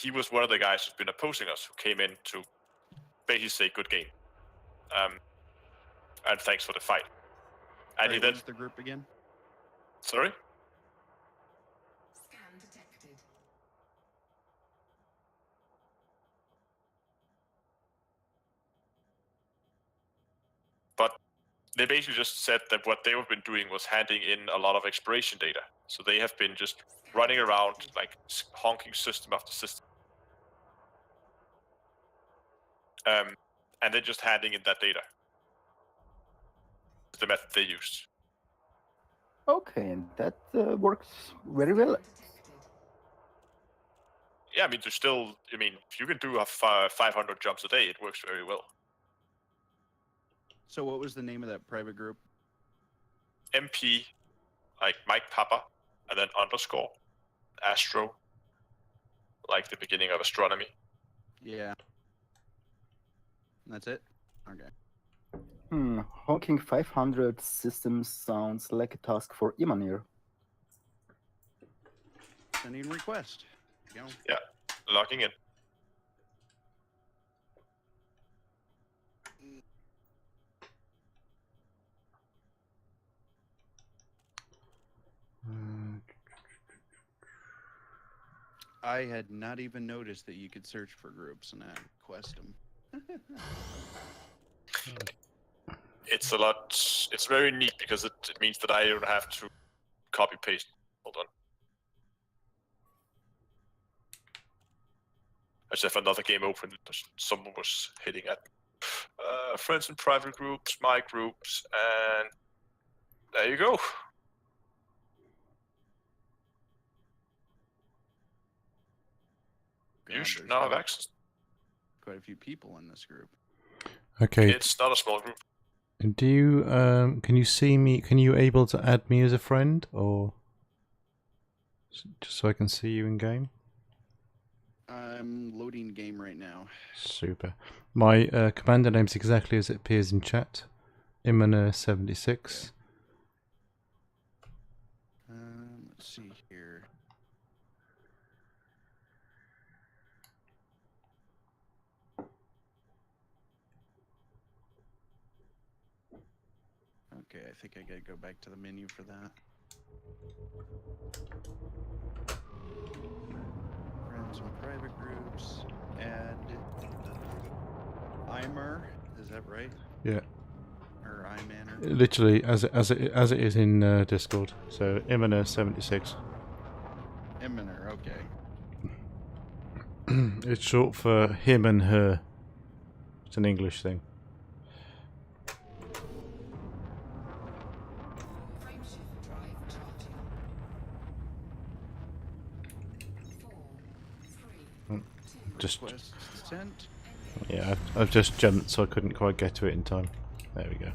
he was one of the guys who's been opposing us, who came in to basically say good game, and thanks for the fight. And he then what's the group again? Sorry. Scan detected. But they basically just said that what they have been doing was handing in a lot of exploration data. So they have been just running around like honking system after system. And then just handing in that data. The method they used. Okay, and that works very well. Yeah, I mean, there's still, if you can do 500 jumps a day, it works very well. So what was the name of that private group? MP, like Mike Papa, and then _ Astro, like the beginning of astronomy. Yeah. That's it? Okay. Honking 500 systems sounds like a task for Imanir. Sending request. There you go. Yeah, logging in. I had not even noticed that you could search for groups and quest them. It's very neat because it means that I don't have to copy paste. Hold on. I just have another game open. Someone was hitting at friends and private groups, my groups, and there you go. God, You should now have access. Quite a few people in this group. Okay. It's not a small group. Do you can you see me? Can you able to add me as a friend, or just so I can see you in game? I'm loading game right now. Super. My commander name's exactly as it appears in chat. INARA76. Let's see here. Okay, I think I gotta go back to the menu for that. Friends and private groups. Add IMER, is that right? Yeah. Or IMANR? Literally as it is in Discord. So INARA76. IMANR, okay. It's short for him and her. It's an English thing. Frameshift drive charging. 4, 3, 2. Just Request sent. yeah, I've just jumped, so I couldn't quite get to it in time. There we go.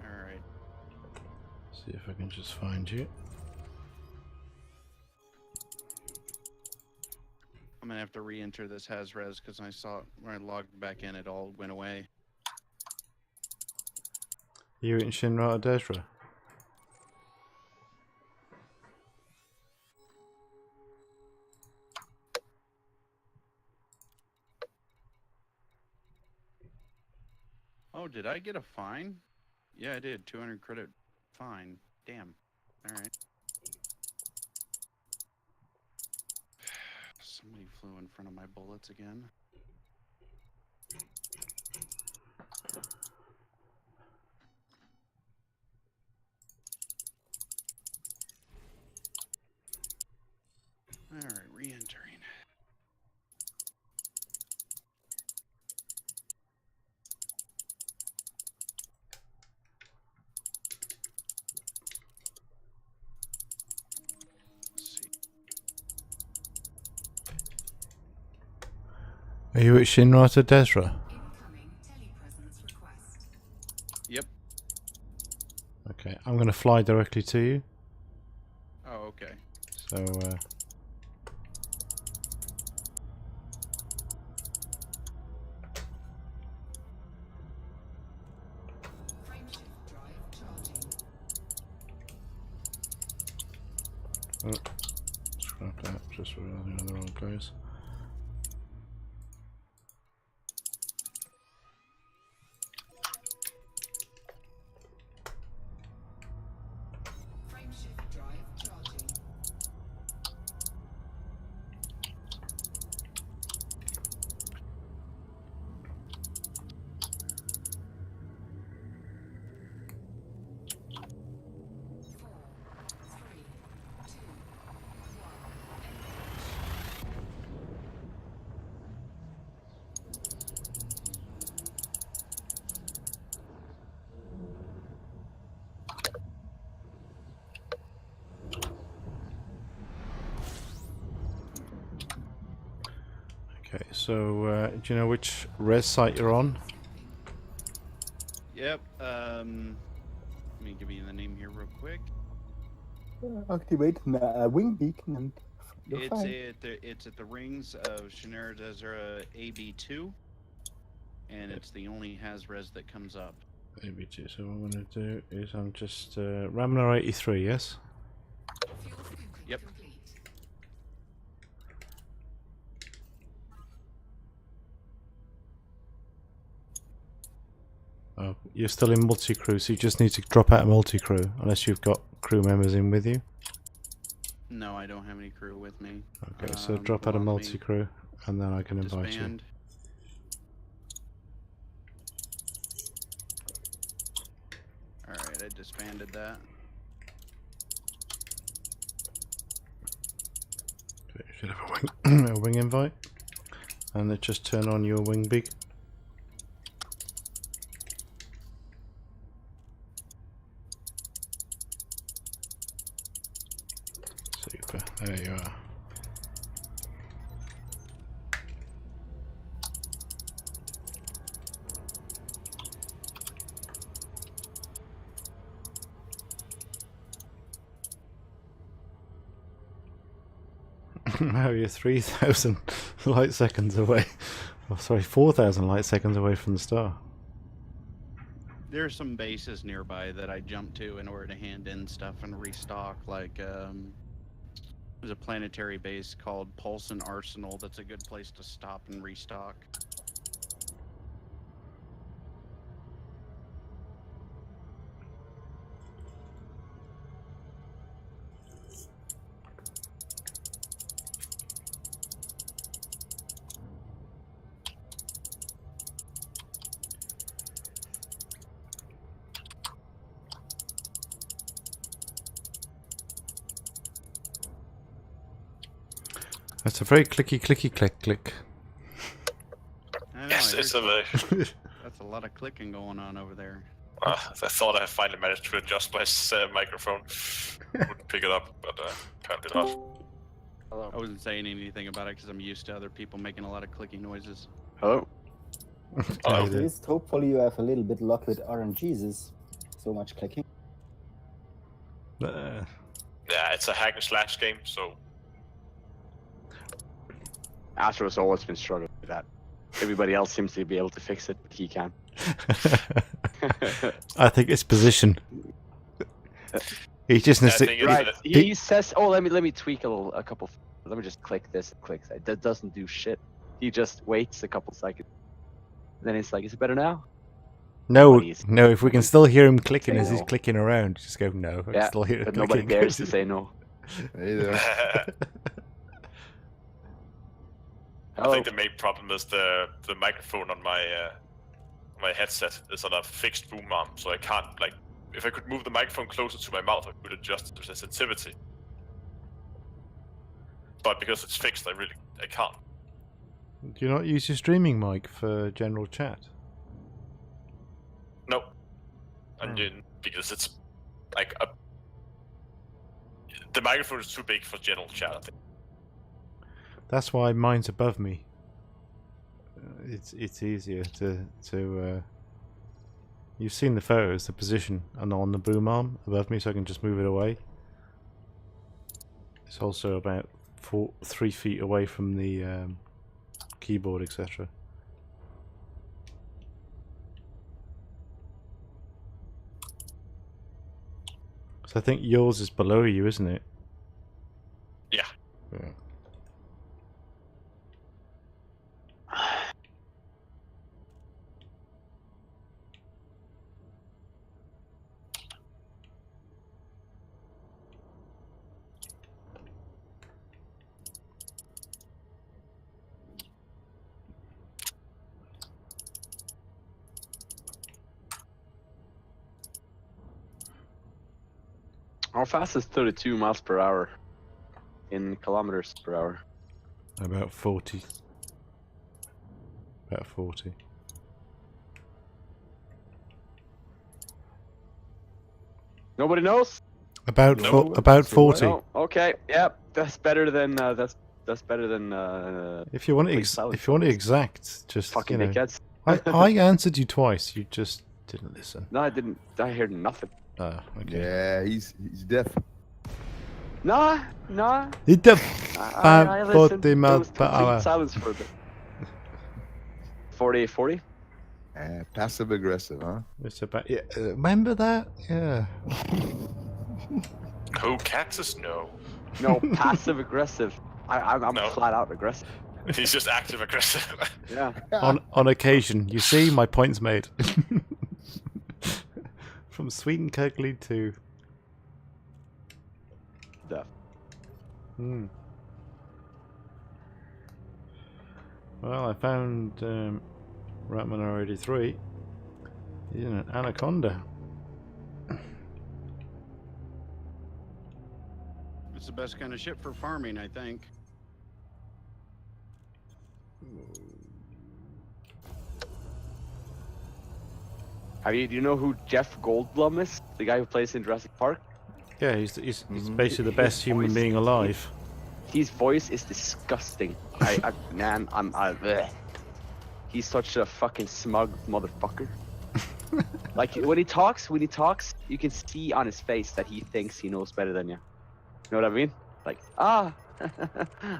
All right. See if I can just find you. I'm gonna have to re-enter this HAZ RES because I saw it when I logged back in, it all went away. You in Shinra or Desra? Oh, did I get a fine? Yeah, I did. 200 credit fine. Damn. All right. Somebody flew in front of my bullets again. All right, re-entering. Are you at Shinra or Desra? Incoming telepresence request. Yep. Okay, I'm going to fly directly to you. Oh, okay. So, just realizing I'm the wrong place. Frameshift drive charging. Okay, so do you know which res site you're on? Yep. Let me give you the name here real quick. Activate wing beacon and you're It's fine. it's at the rings of Shinara Desert AB2, and it's the only HAZ res that comes up. AB2. So what I'm going to do is I'm just Ramner 83. Yes. Fuel tank Yep. complete. Oh, you're still in multi-crew, so you just need to drop out of multi-crew, unless you've got crew members in with you. No, I don't have any crew with me. Okay, so drop out of hold on, let me multi-crew, and then I can invite disband. Alright, I disbanded that. you. Okay, you should have a wing, a wing invite, and then just turn on your wing beak. Super, there you are. Now you're 3,000 light seconds away. Oh, sorry, 4,000 light seconds away from the star. There's some bases nearby that I jump to in order to hand in stuff and restock. Like, there's a planetary base called Paulson Arsenal that's a good place to stop and restock. That's a very clicky, clicky, click. I know, Yes, I it's heard a very. that's a lot of clicking going on over there. I thought I finally managed to adjust my microphone. Wouldn't pick it up, but apparently not. I wasn't saying anything about it because I'm used to other people making a lot of clicky noises. Hello? Oh, At least hopefully you have a little bit luck with RNGs. So much clicking. Yeah, it's a hack and slash game, so Astro's always been struggling with that. Everybody else seems to be able to fix it, but he can't. I think it's position. He just needs I to. think it's Right. a- He says, "Oh, let me tweak a couple. Let me just click this and click that." That doesn't do shit. He just waits a couple seconds. Then it's like, "Is it better now?" No, Nobody's- no. If we can still hear him clicking Say as he's no. clicking around, just go no. I can Yeah, still hear it but nobody clicking. dares to say no. I think the main problem is the microphone on my headset is on a fixed boom arm, so I can't like. If I could move the microphone closer to my mouth, I could adjust the sensitivity. But because it's fixed, I can't. Do you not use your streaming mic for general chat? No. And because it's like the microphone is too big for general chat, I think. That's why mine's above me. It's easier to You've seen the photos, the position, and on the boom arm above me, so I can just move it away. It's also about 3 feet away from the keyboard, etc. So I think yours is below you, isn't it? Yeah. Yeah. How fast is 32 miles per hour in kilometers per hour? About 40. About 40. Nobody knows? About No. about So what? 40. No. Okay. Yep. That's better than that's better than If you want it, Please silence if you want it those exact, just fucking you know. dickheads. I answered you twice. You just didn't listen. No, I didn't. I heard nothing. Oh, okay. Yeah, he's deaf. Nah. It the I listened. 40 It miles was per complete hour. silence for a bit. 40. Passive aggressive, huh? It's about. Yeah, remember that? Yeah. Who Kansas? No. No, passive aggressive. I'm No. flat out aggressive. He's just active aggressive. Yeah. On occasion, you see, my point's made. From sweet and cuddly to. Deaf. Hmm. Well, I found Ratman 83. He's in an anaconda. It's the best kind of ship for farming, I think. Do you know who Jeff Goldblum is? The guy who plays in Jurassic Park? Yeah, he's basically the best human voice being is- alive. His voice is disgusting. Bleh. He's such a fucking smug motherfucker. Like when he talks, you can see on his face that he thinks he knows better than you. You know what I mean? Like, I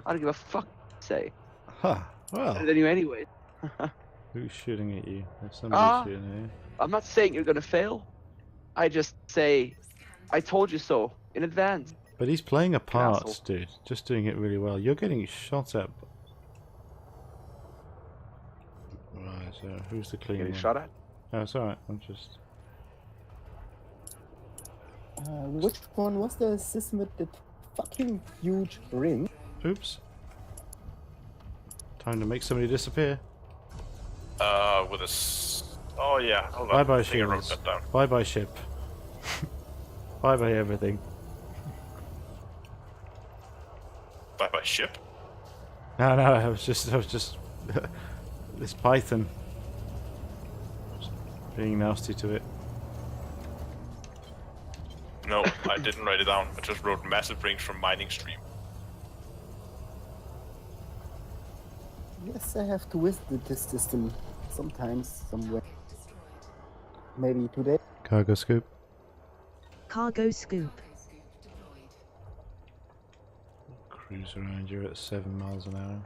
don't give a fuck. Say Huh. better Well, than you anyway. who's shooting at you? There's somebody Ah. shooting at you. I'm not saying you're gonna fail. I just say, I told you so in advance. But he's playing a part, asshole. dude. Just doing it really well. You're getting shot at. Right, so who's the clean Getting one? shot at. Oh, it's alright. I'm just. Which one was the system with the fucking huge ring? Oops. Time to make somebody disappear. With a. Oh yeah. Hold on. Bye bye I think I wrote shields. that down. Bye bye ship. Bye bye everything. Bye bye ship. No, I was just this python. Just being nasty to it. No, I didn't write it down. I just wrote massive rings from mining stream. Yes, I have to visit this system sometimes, somewhere. Maybe today. Cargo scoop. Cargo scoop. Cruise around you at 7 miles an hour.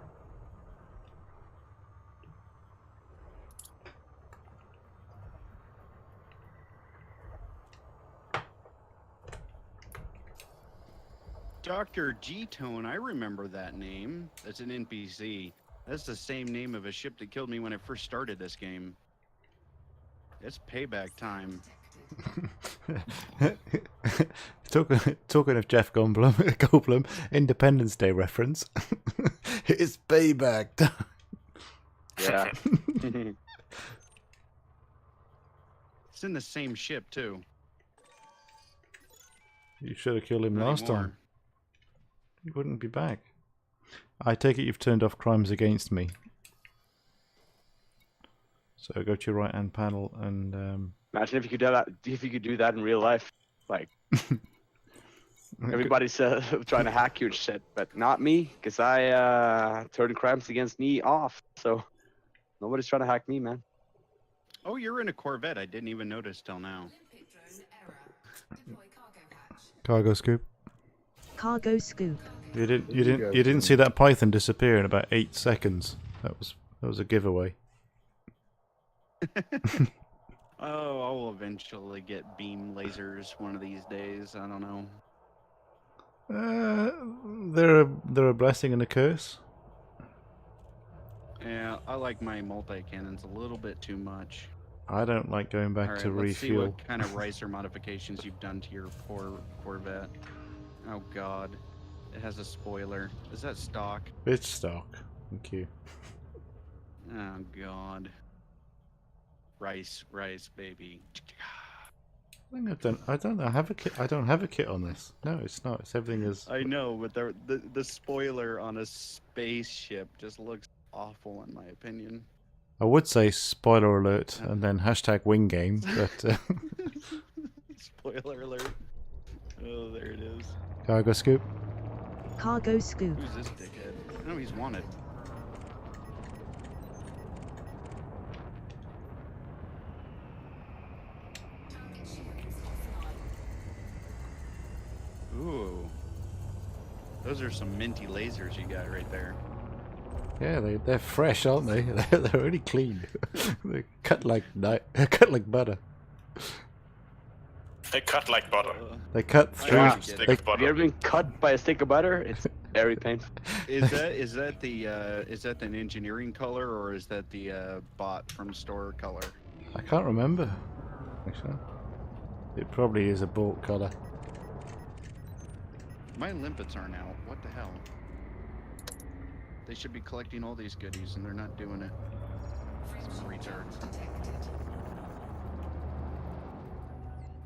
Dr. G-Tone, I remember that name. That's an NPC. That's the same name of a ship that killed me when I first started this game. It's payback time. Talking of Jeff Goldblum, Independence Day reference. It's payback time. Yeah. It's in the same ship, too. You should have killed him Not last anymore. time. He wouldn't be back. I take it you've turned off crimes against me. So go to your right hand panel and Imagine if you could do that. If you could do that in real life, like everybody's trying to hack you and shit, but not me, because I turned crimes against me off. So nobody's trying to hack me, man. Oh, you're in a Corvette. I didn't even notice till now. Olympic drone error. Deploy cargo hatch. cargo scoop. Cargo scoop. You didn't see that python disappear in about 8 seconds. That was a giveaway. Oh, I'll eventually get beam lasers one of these days. I don't know. They're a blessing and a curse. Yeah, I like my multi-cannons a little bit too much. I don't like going back All right, to let's see refuel. what kind of ricer modifications you've done to your poor Corvette. Oh God, it has a spoiler. Is that stock? It's stock. Thank you. Oh God. Rice, baby. think I've done. I don't have a kit. I don't have a kit on this. No, it's not. It's everything is. I know, but the spoiler on a spaceship just looks awful in my opinion. I would say spoiler alert and then hashtag wing game, but Spoiler alert. Oh, there it is. cargo scoop. Cargo scoop. Who's this dickhead? No, he's wanted. Target shields offline. Ooh. Those are some minty lasers you got right there. Yeah, they're fresh, aren't they? They're really clean. They cut like butter. They cut like butter. They cut through. Yeah. Stick They, of Have you butter. ever been cut by a stick of butter? It's very painful. Is that an engineering color or is that the bot from store color? I can't remember. Actually, it probably is a bought color. My limpets aren't out. What the hell? They should be collecting all these goodies and they're not doing it. Some retards. Detected.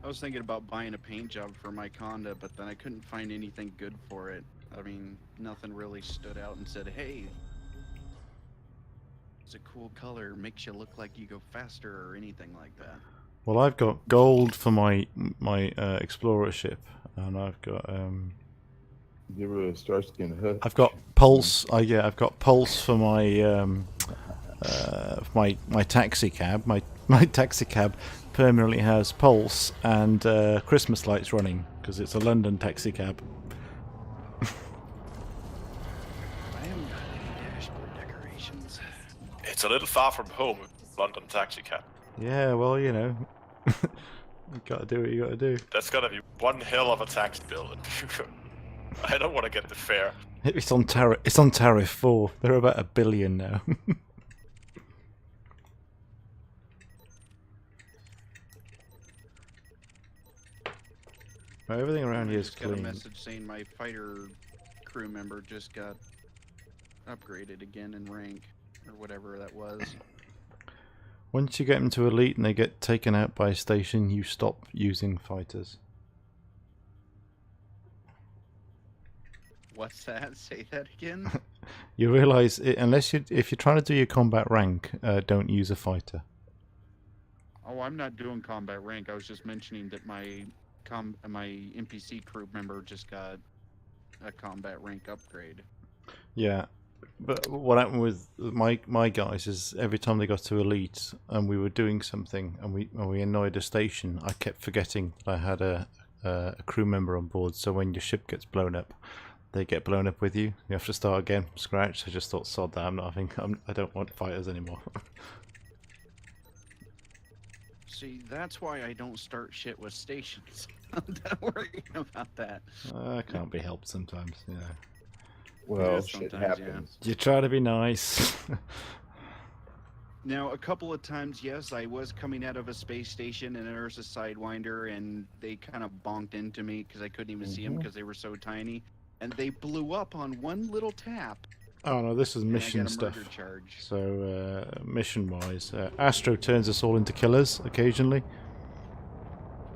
I was thinking about buying a paint job for my Conda, but then I couldn't find anything good for it. I mean, nothing really stood out and said, hey, it's a cool color, makes you look like you go faster or anything like that. Well, I've got gold for my explorer ship, and I've got Give her a Starsky and Hutch. I've got pulse. I've got pulse for my my taxi cab. My taxi cab permanently has pulse and Christmas lights running because it's a London taxi cab. I haven't got any dashboard decorations. It's a little far from home, London taxi cab. Yeah, well, you know, you gotta do what you gotta do. That's gonna be one hell of a taxi bill in the future. I don't want to get the fare. It's on tariff. It's on tariff 4. They're about $1 billion now. Everything around here is just got a clean. message saying my fighter crew member just got upgraded again in rank, or whatever that was. Once you get them to elite and they get taken out by a station, you stop using fighters. What's that? Say that again? You realise, if you're trying to do your combat rank, don't use a fighter. Oh, I'm not doing combat rank. I was just mentioning that my NPC crew member just got a combat rank upgrade. Yeah, but what happened with my guys is every time they got to elite and we were doing something and we annoyed a station, I kept forgetting that I had a crew member on board. So when your ship gets blown up, they get blown up with you. You have to start again from scratch. I just thought, sod that. I don't want fighters anymore. See, that's why I don't start shit with stations. I'm not worrying about that. Can't be helped sometimes. Yeah. Well, Yeah, shit sometimes, yeah. happens. You try to be nice. Now, a couple of times, yes, I was coming out of a space station and there was a Sidewinder and they kind of bonked into me because I couldn't even see them because they were so tiny. And they blew up on one little tap. Oh no, this is and I mission got a stuff. murder charge. So mission-wise, Astro turns us all into killers occasionally.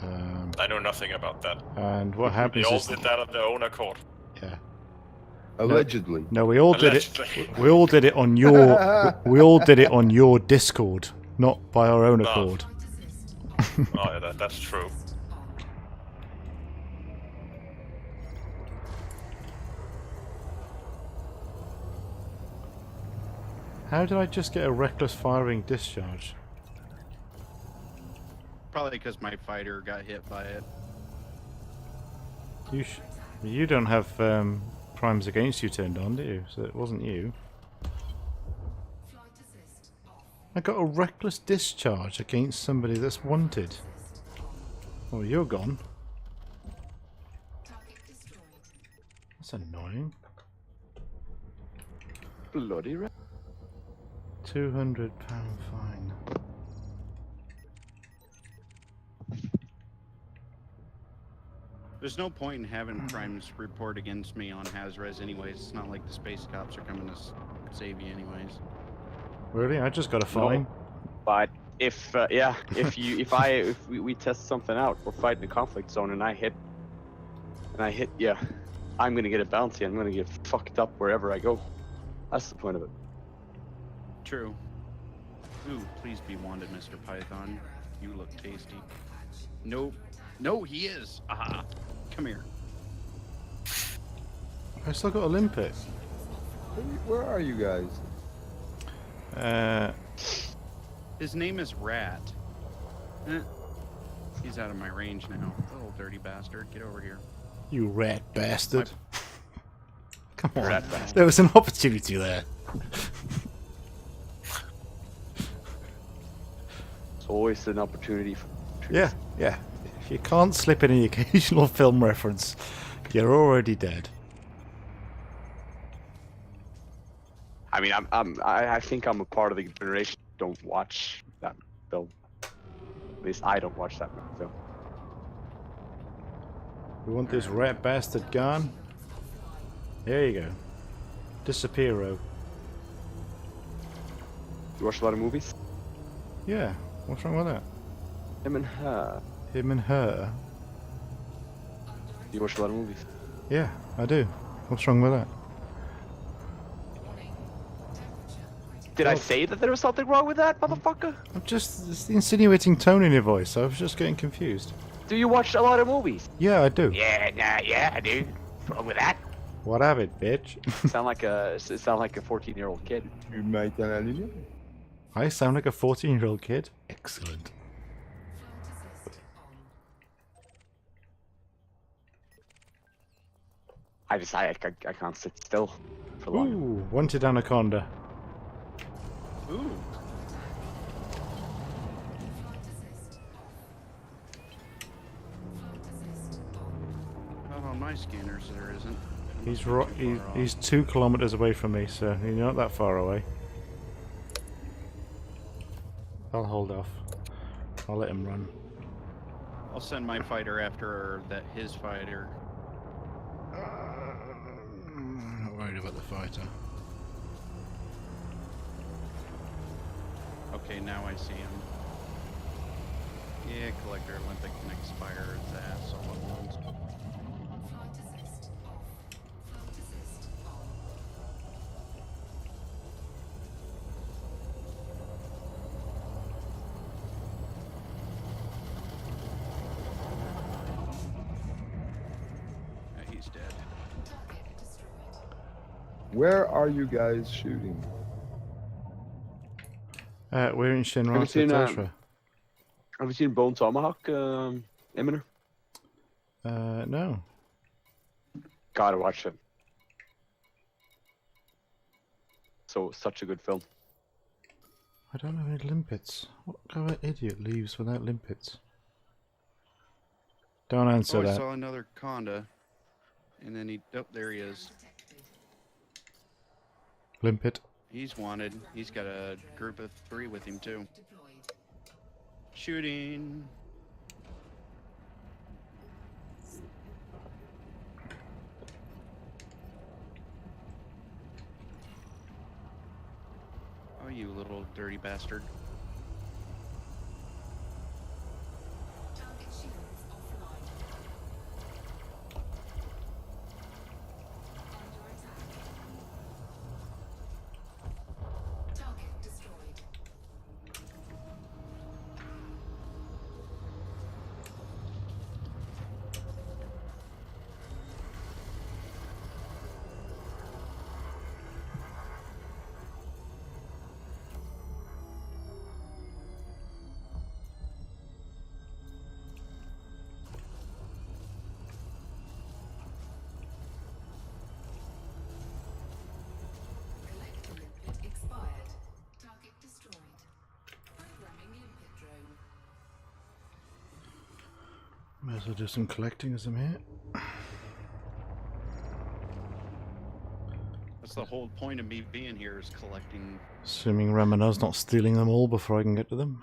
I know nothing about that. And what They happens all is, did that on their own accord. yeah. Allegedly. No, we all did it. Allegedly. We all did it on your. We all did it on your Discord, not by our own No. accord. Flight assist Oh, yeah, that's true. on. How did I just get a reckless firing discharge? Probably because my fighter got hit by it. You don't have primes against you turned on, do you? So it wasn't you. Flight assist off. I got a reckless discharge against somebody that's wanted. Oh, you're gone. Target destroyed. That's annoying. Bloody right. £200 fine. There's no point in having primes report against me on HAZ RES anyways. It's not like the space cops are coming to save you anyways. Really? I just got a fine. But if we test something out, we're fighting a conflict zone, and I hit, yeah, I'm gonna get a bounty. I'm gonna get fucked up wherever I go. That's the point of it. True. Ooh, please be wanted, Mr. Python. You look tasty. Nope. No, he is. Aha. Come here. I still got a limpet. Where are you guys? His name is Rat. He's out of my range now. Little dirty bastard. Get over here. You rat bastard. Come on. Rat bastard. There was an opportunity there. It's always an opportunity for truth. Yeah, yeah. If you can't slip in an occasional film reference, you're already dead. I mean, I think I'm a part of the generation that don't watch that film. At least I don't watch that film. We want this rat bastard gone. There you go. Disappearo. You watch a lot of movies? Yeah, what's wrong with that? Him and her. Him and her. You watch a lot of movies? Yeah, I do. What's wrong with that? Did I say that there was something wrong with that, motherfucker? I'm just it's the insinuating tone in your voice. I was just getting confused. Do you watch a lot of movies? Yeah, I do. Yeah, I do. What's wrong with that? What have it, bitch? sound like a 14-year-old kid. Tu m'éteins la lumière? I sound like a 14-year-old kid. Excellent. I can't sit still for long. Ooh, wanted anaconda. Ooh. Not on my scanners, there isn't. He's he's 2 kilometers away from me, so you're not that far away. I'll hold off. I'll let him run. I'll send my fighter after his fighter. I'm not worried about the fighter. Okay, now I see him. Yeah, Collector Olympic can expire his ass all at once. Flight assist off. Flight assist on. He's dead. Target destroyed. Where are you guys shooting? We're in Shinra Telstra. Have you seen Bone Tomahawk, Eminer? No. Gotta watch it. Such a good film. I don't have any limpets. What kind of idiot leaves without limpets? Don't answer I that. saw another Conda. And then there he is. Limpet. He's wanted. He's got a group of 3 with him too. Deployed. Shooting. Oh, you little dirty bastard. Target shields offline. Under attack. Target destroyed. Collector limpet expired. Target destroyed. Programming limpet drone. Might as well do some collecting as I'm here. That's the whole point of me being here is collecting. Assuming Ramana's not stealing them all before I can get to them.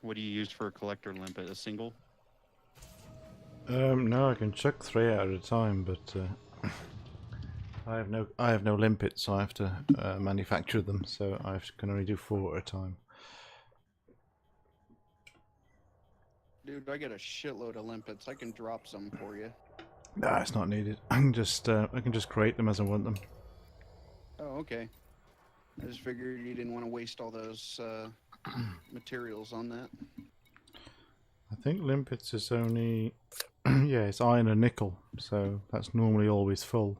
What do you use for a collector limpet? A single? No, I can chuck 3 out at a time, but I have no limpets, so I have to manufacture them. So I can only do 4 at a time. Dude, I got a shitload of limpets. I can drop some for you. Nah, it's not needed. I can just create them as I want them. Oh, okay. I just figured you didn't want to waste all those materials on that. I think limpets is only yeah, it's iron and nickel, so that's normally always full.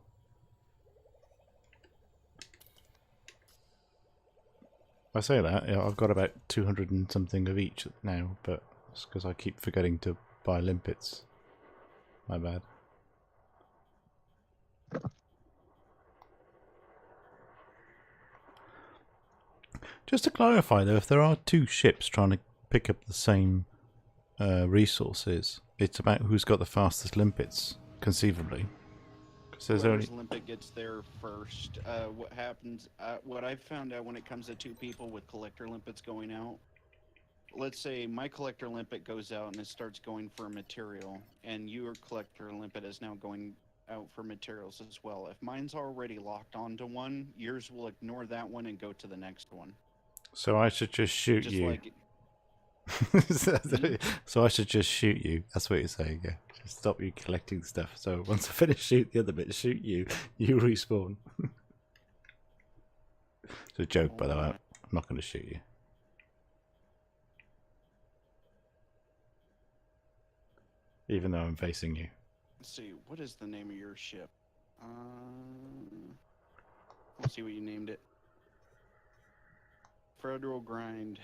I say that, yeah, I've got about 200 and something of each now, but it's because I keep forgetting to buy limpets. My bad. Just to clarify though, if there are 2 ships trying to pick up the same resources, it's about who's got the fastest limpets, conceivably. Because there's Whoever's only limpet gets there first. What happens? What I've found out when it comes to 2 people with collector limpets going out. Let's say my collector limpet goes out and it starts going for material, and your collector limpet is now going out for materials as well. If mine's already locked onto one, yours will ignore that one and go to the next one. so I should just shoot Just you. like So I should just shoot you. That's what you're saying, yeah. Just stop you collecting stuff. So once I finish shoot the other bit, shoot you, you respawn. It's a joke, by the way. I'm not going to shoot you. Even though I'm facing you. Let's see, what is the name of your ship? Let's see what you named it. Federal Grind.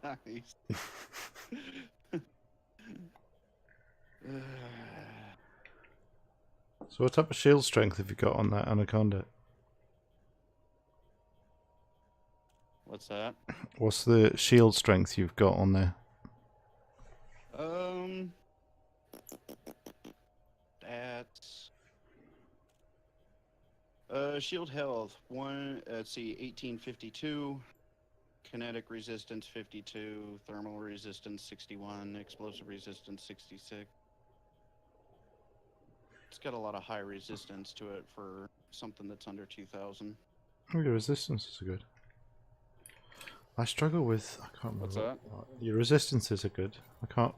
Nice. So what type of shield strength have you got on that Anaconda? What's that? What's the shield strength you've got on there? That's shield health let's see, 1852, kinetic resistance 52, thermal resistance 61, explosive resistance 66. It's got a lot of high resistance to it for something that's under 2000. Oh, your resistances are good. I struggle with. I can't remember. What's that? Your resistances are good. I can't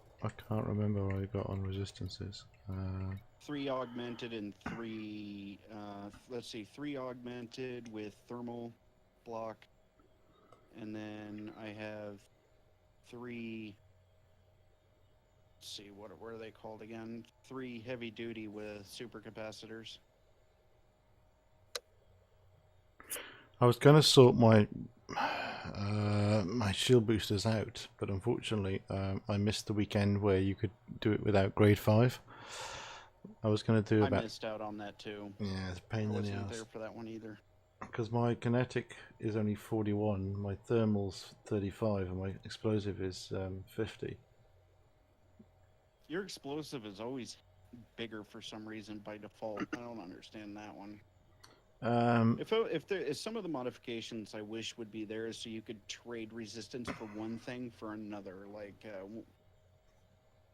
remember what I got on resistances. 3 augmented and 3. Let's see, 3 augmented with thermal block, and then I have 3. Let's see, what are they called again? 3 heavy duty with supercapacitors. I was going to sort my my shield boosters out, but unfortunately I missed the weekend where you could do it without grade 5. I was going to do about. I missed out on that too. Yeah, it's a pain I in the wasn't ass. there for that one either. Because my kinetic is only 41, my thermal's 35, and my explosive is 50. Your explosive is always bigger for some reason by default. I don't understand that one. If there is some of the modifications I wish would be there, so you could trade resistance for one thing for another. Like,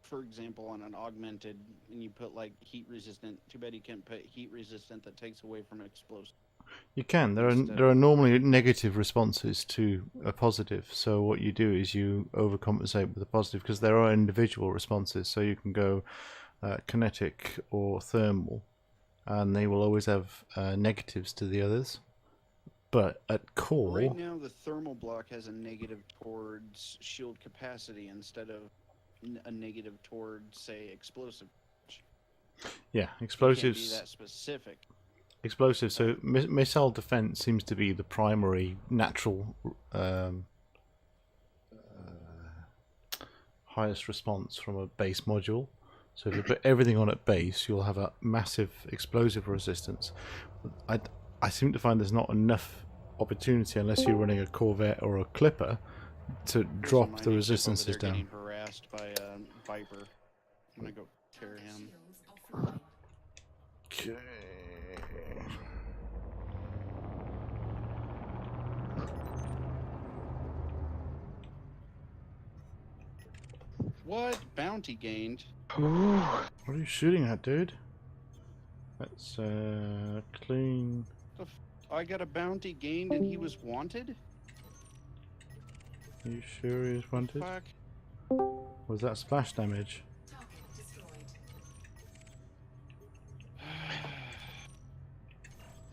for example, on an augmented, and you put like heat resistant. Too bad you can't put heat resistant that takes away from explosive. You can. There are normally negative responses to a positive. So what you do is you overcompensate with a positive, because there are individual responses. So you can go kinetic or thermal, and they will always have negatives to the others. But at core, right now the thermal block has a negative towards shield capacity instead of a negative towards, say, explosive. yeah, It explosives. can't be that specific. Explosives. So missile defense seems to be the primary natural highest response from a base module. So if you put everything on at base, you'll have a massive explosive resistance. I seem to find there's not enough opportunity, unless you're running a Corvette or a Clipper, to drop the resistances down. Getting harassed by a Viper. I'm gonna go tear him. Shields offline. Okay. What? Bounty gained? What are you shooting at, dude? That's clean. I got a bounty gained and he was wanted? Are you sure he was wanted? Fuck. Was that splash damage? Target destroyed.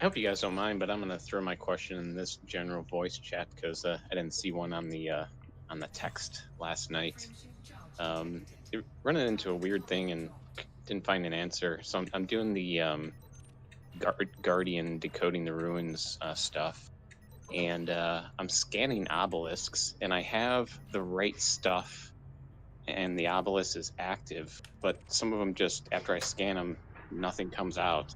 I hope you guys don't mind, but I'm gonna throw my question in this general voice chat because I didn't see one on the text last night. Running into a weird thing and didn't find an answer, so I'm doing the Guardian decoding the ruins stuff, and I'm scanning obelisks, and I have the right stuff, and the obelisk is active, but some of them just after I scan them, nothing comes out.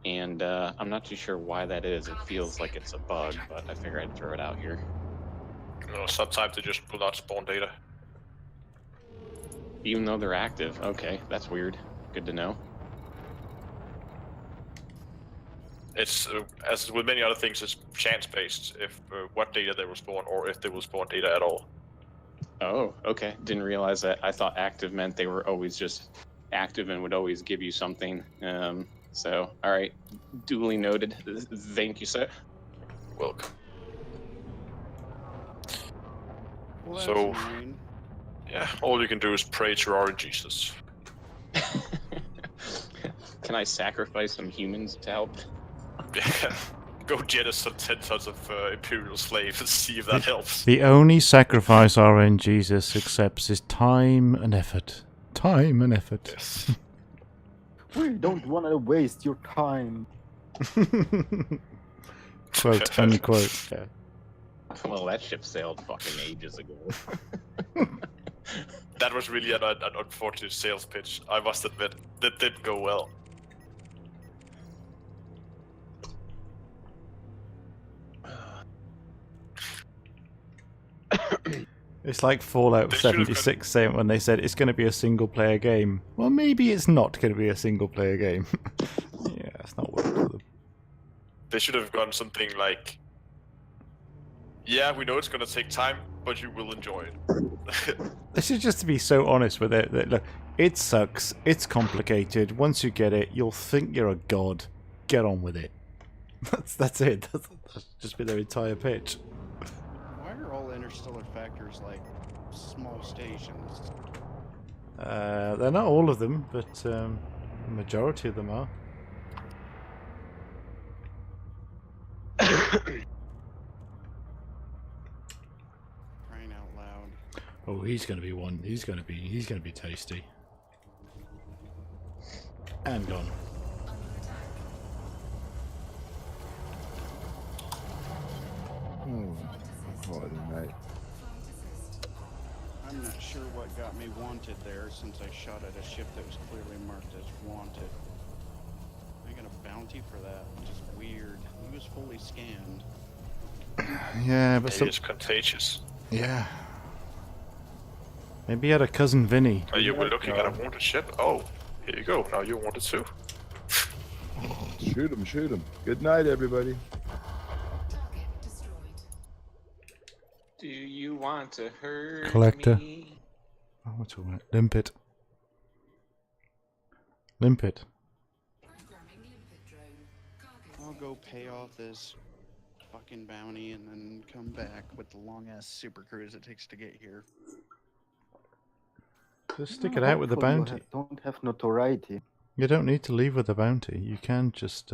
And I'm not too sure why that is. It feels like it's a bug, but I figure I'd throw it out here. Sometimes they just will not spawn data. Even though they're active. Okay, that's weird. Good to know. It's as with many other things, it's chance-based. If what data they will spawn, or if they will spawn data at all. Oh, okay. Didn't realize that. I thought active meant they were always just active and would always give you something. So, all right, duly noted. Thank you, sir. Welcome. Well, that's So- annoying. Yeah, all you can do is pray to our Jesus. Can I sacrifice some humans to help? Yeah. Go jettison 10 tons of Imperial slaves and see if that helps. The only sacrifice our end Jesus accepts is time and effort. Time and effort. Yes. We don't want to waste your time. Quote unquote. Yeah. Well, that ship sailed fucking ages ago. That was really an unfortunate sales pitch, I must admit. That didn't go well. It's like Fallout They should have 76 saying when they said it's going to be a single player game. Well, maybe it's not going to be a single player game. Yeah, that's not worked for them. They should have gone something like, yeah, we know it's gonna take time, but you will enjoy it. They should just be so honest with it. That, look, it sucks. It's complicated. Once you get it, you'll think you're a god. Get on with it. That's it. That's just been their entire pitch. Why are all interstellar factors like small stations? They're not all of them, but the majority of them are. Crying out loud. Oh, he's gonna be one. He's gonna be tasty. And gone. Oh, call it a night. I'm not sure what got me wanted there since I shot at a ship that was clearly marked as wanted. I got a bounty for that, which is weird. He was fully scanned. Yeah, but It is contagious. yeah. Maybe he had a cousin Vinny. You were looking at a wanted ship? Oh, here you go. Now you wanted too. Shoot him, shoot him. Good night, everybody. Target destroyed. Do you want to hurt Collector. me? Oh, what's all right? Limpet. Limpet. Programming limpet drone. Cargo I'll go pay off this fucking bounty and then come back with the long ass super cruise it takes to get here. Just stick it out with the Hopefully you bounty. don't have notoriety. You don't need to leave with the bounty. You can just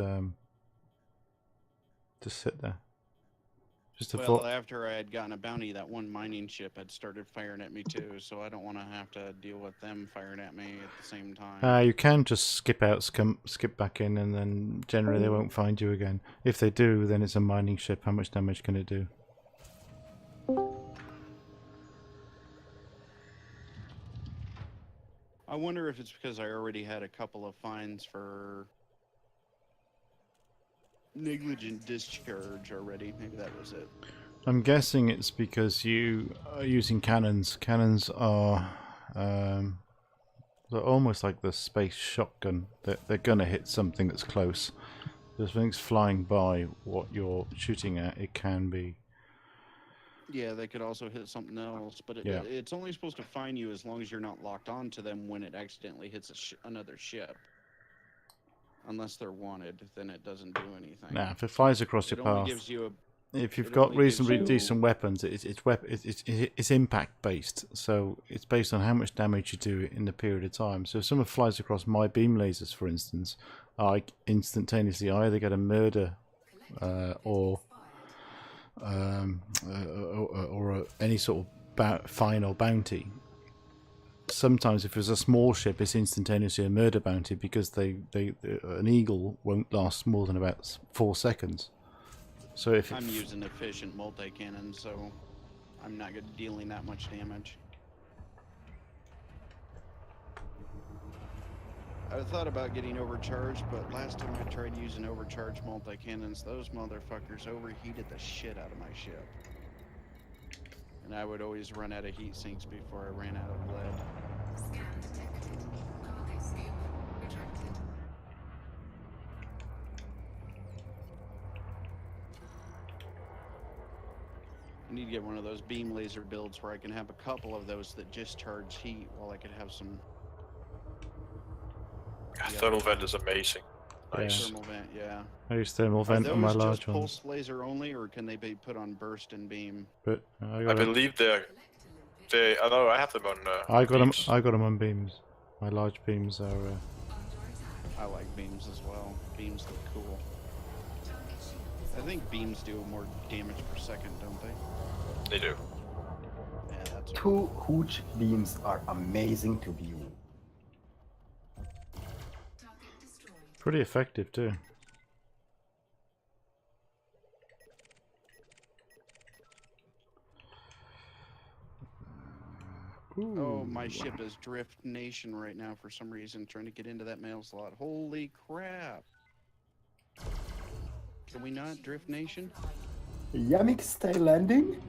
sit there. Just a Well, thought. after I had gotten a bounty, that one mining ship had started firing at me too, so I don't want to have to deal with them firing at me at the same time. You can just skip out, skip back in, and then generally they won't find you again. If they do, then it's a mining ship. How much damage can it do? I wonder if it's because I already had a couple of fines for negligent discharge already. Maybe that was it. I'm guessing it's because you are using cannons. Cannons are they're almost like the space shotgun. They're gonna hit something that's close. If something's flying by what you're shooting at, it can be Yeah, they could also hit something else, but Yeah. it's only supposed to find you as long as you're not locked onto them when it accidentally hits another ship. Unless they're wanted, then it doesn't do anything. Now, if it flies across It your only path, gives you a. if you've it got only gives reasonably you- decent weapons, it's impact based. So it's based on how much damage you do in the period of time. So if someone flies across my beam lasers, for instance, I instantaneously either get a murder or any sort of fine or bounty. Sometimes if it's a small ship, it's instantaneously a murder bounty because an eagle won't last more than about 4 seconds. So if I'm using efficient multi-cannon, so I'm not dealing that much damage. I thought about getting overcharged, but last time I tried using overcharged multi-cannons, those motherfuckers overheated the shit out of my ship. And I would always run out of heat sinks before I ran out of lead. Scan detected. Cargo scoop retracted. I need to get one of those beam laser builds where I can have a couple of those that discharge heat while I could have some Thermal vent is amazing. Nice. thermal vent, yeah. I use thermal Are vent on my those large just ones, pulse laser only, or can they be put on burst and beam? but I believe I know I have them on. I got them. beams. I got them on beams. My large beams are. Under attack. I like beams as well. Beams look cool. Target shield is I think beams do more damage per second, don't they? They do. Yeah, that's what 2 huge beams are amazing to view. target destroyed. Pretty effective too. Oh, my ship is Drift Nation right now for some reason, trying to get into that mail slot. Holy crap! Can we not Drift Nation? Yamik style landing?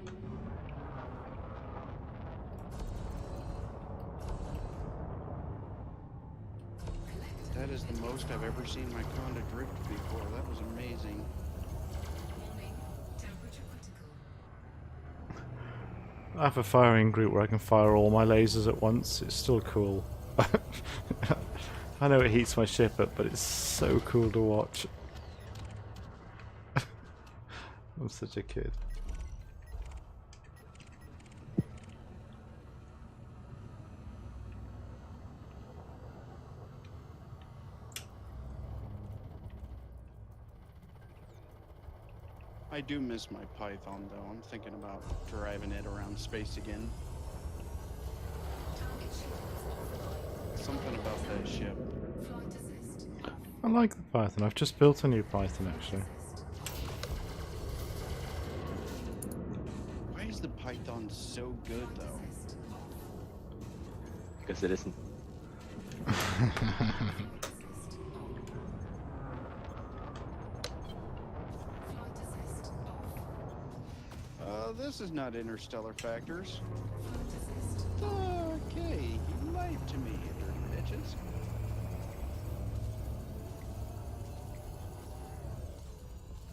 That is the most I've ever seen my Conda drift before. That was amazing. Warning. Temperature critical. I have a firing group where I can fire all my lasers at once. It's still cool. I know it heats my ship up, but it's so cool to watch. I'm such a kid. I do miss my Python though. I'm thinking about driving it around space again. Target shield is Something about that ship. flight assist. I like the Python. I've just built a new Python actually. Why is the Python so good though? Because it isn't. This is not interstellar factors. Okay, you lied to me, you dirty bitches.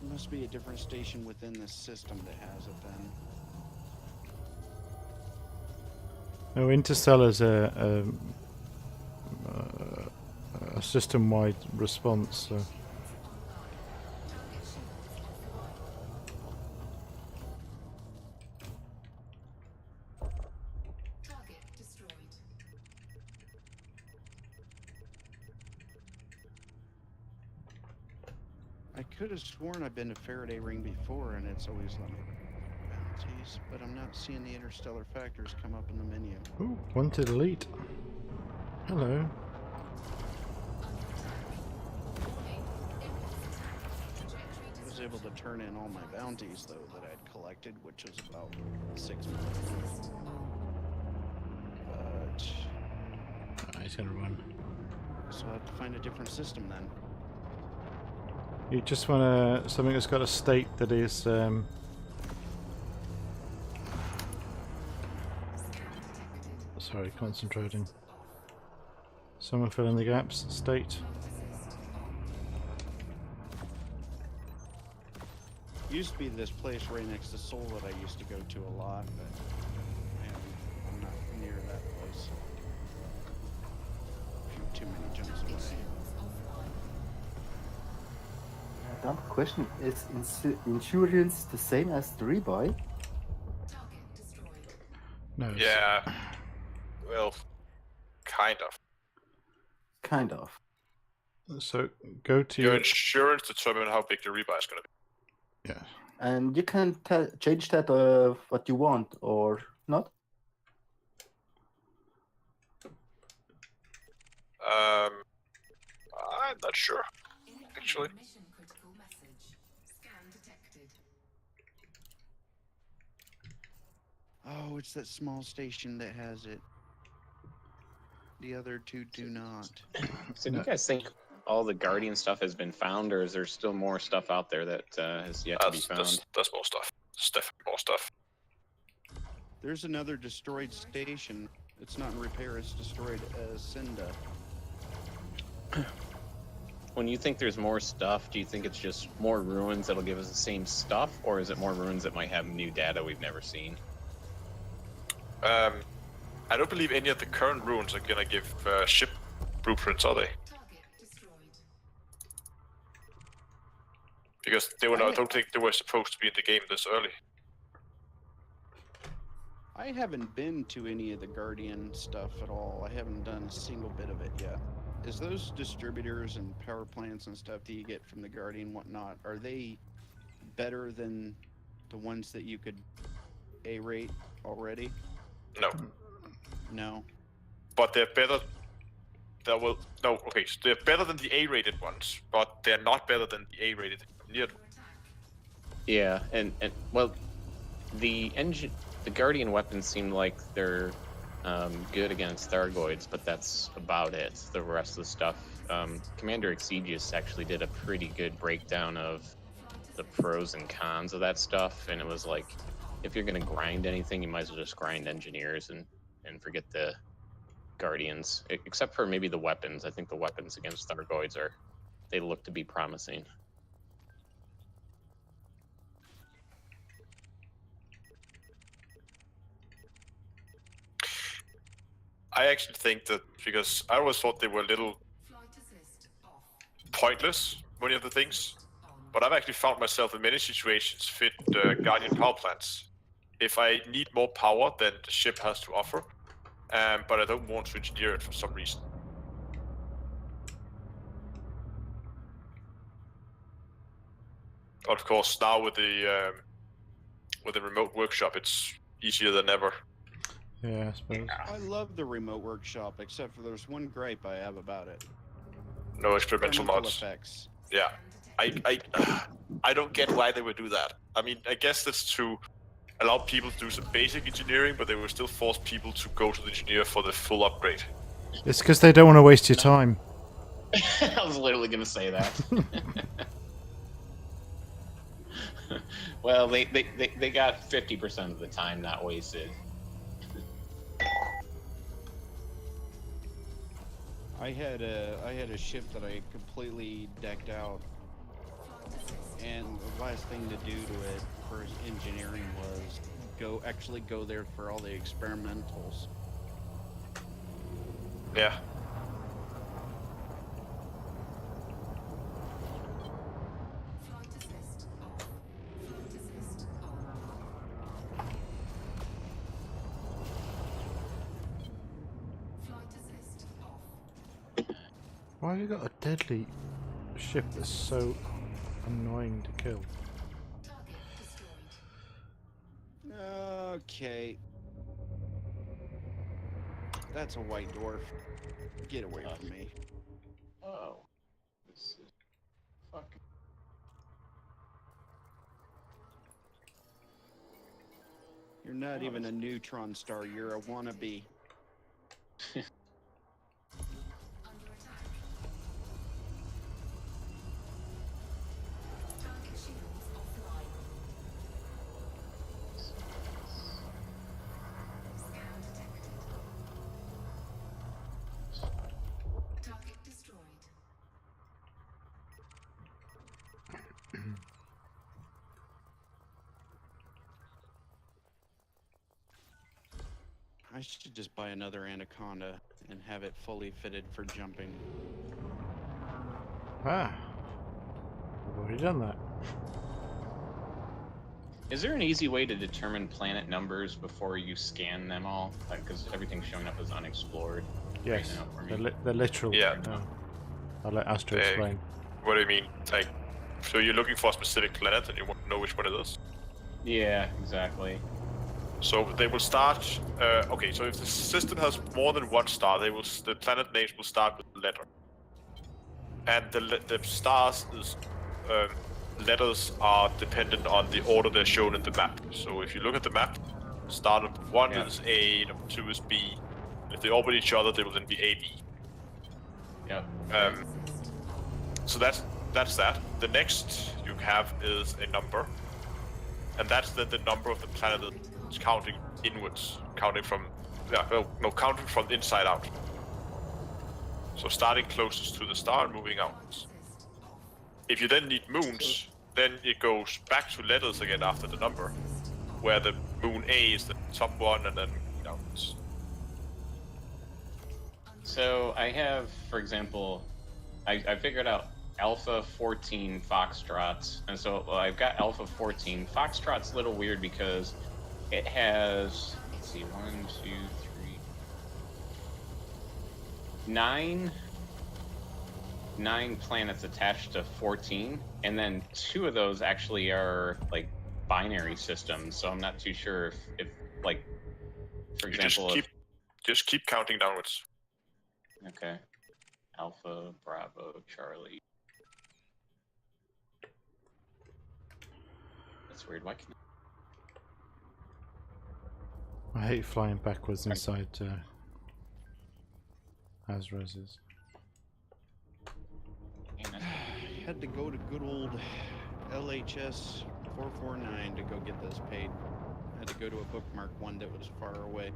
There must be a different station within this system that has it then. No, Interstellar's a system-wide response. So. Target destroyed. I could have sworn I've been to Faraday Ring before and it's always let me bounties, but I'm not seeing the interstellar factors come up in the menu. Ooh, wanted elite. Hello. I was able to turn in all my bounties though that I'd collected, which was about 6 months. But Ah, he's gonna run. so I have to find a different system then. You just want something that's got a state that is sorry, concentrating. Someone fill in the gaps. State. Used to be this place right next to Seoul that I used to go to a lot, but I'm not near that place. Too many jumps away. Dumb question: is insurance the same as the rebuy? Target destroyed. No. it's- Yeah. Well, kind of. Kind of. So go to Your your insurance determines how big the rebuy is going to be. yeah. And you can change that what you want or not. I'm not sure. Actually. Mission critical message. Scan detected. Oh, it's that small station that has it. The other two do not. So do you guys think all the Guardian stuff has been found, or is there still more stuff out there that has yet to be found? That's more stuff. There's definitely more stuff. There's another destroyed station. It's not in repair. It's destroyed as Cinda. When you think there's more stuff, do you think it's just more ruins that'll give us the same stuff, or is it more ruins that might have new data we've never seen? I don't believe any of the current runes are gonna give ship blueprints, are they? Target destroyed. Because they were. I don't think they were supposed to be in the game this early. I haven't been to any of the Guardian stuff at all. I haven't done a single bit of it yet. Is those distributors and power plants and stuff that you get from the Guardian and whatnot, are they better than the ones that you could A-rate already? No, No. but they're better. Okay, so they're better than the A-rated ones, but they're not better than the A-rated near. Yeah, and well, the Guardian weapons seem like they're good against Thargoids, but that's about it. The rest of the stuff, Commander Exegius actually did a pretty good breakdown of the pros and cons of that stuff, and it was like, if you're gonna grind anything, you might as well just grind engineers and forget the Guardians, except for maybe the weapons. I think the weapons against Thargoids they look to be promising. I actually think that because I always thought they were a little Flight assist off. pointless, many of the things, On. but I've actually found myself in many situations fit Guardian power plants. If I need more power than the ship has to offer, but I don't want to engineer it for some reason. Of course, now with the remote workshop, it's easier than ever. Yeah, I suppose. I love the remote workshop, except for there's one gripe I have about it. No experimental mods. effects. Yeah, I don't get why they would do that. I mean, I guess that's to allow people to do some basic engineering, but they will still force people to go to the engineer for the full upgrade. It's because they don't want to waste your time. I was literally gonna say that. Well, they got 50% of the time not wasted. I had a ship that I completely decked out, and the last thing to do to it for engineering was actually go there for all the experimentals. Yeah. Flight assist off. Flight assist on. Flight assist off. Why have you got a deadly ship that's so annoying to kill? Target destroyed. Okay. That's a white dwarf. Get away from me. Oh, this is fucking. You're not even a neutron star, you're a wannabe. Under attack. Target shields offline. Scan detected. Target destroyed. I should just buy another Anaconda and have it fully fitted for jumping. Ah. I've already done that. Is there an easy way to determine planet numbers before you scan them all? Because everything's showing up as unexplored. Yes. Right now for me. They're literal. Yeah. I'll let Astro They- explain. What do you mean? Like, so you're looking for a specific planet and you want to know which one it is? Yeah, exactly. So they will start. Okay, so if the system has more than one star, the planet names will start with a letter, and the stars is letters are dependent on the order they're shown in the map. So if you look at the map, star number 1 Yeah. is A, number 2 is B. If they orbit each other, they will then be AB. Yep. So that's that. The next you have is a number, and that's the number of the planet that's counting inwards, counting from counting from inside out. So starting closest to the star and moving outwards. If you then need moons, then it goes back to letters again after the number, where the moon A is the top one, and then downwards. So I have, for example, I figured out Alpha 14 Foxtrots, and so I've got Alpha 14. Foxtrot's a little weird because it has, let's see, 1, 2, 3, 9 planets attached to 14, and then 2 of those actually are like binary systems. So I'm not too sure if like, for You example, just keep counting downwards. okay, Alpha, Bravo, Charlie. That's weird. Why can't I hate flying backwards inside HAZ RESs. I had to go to good old LHS 449 to go get this paid. I had to go to a bookmark one that was far away.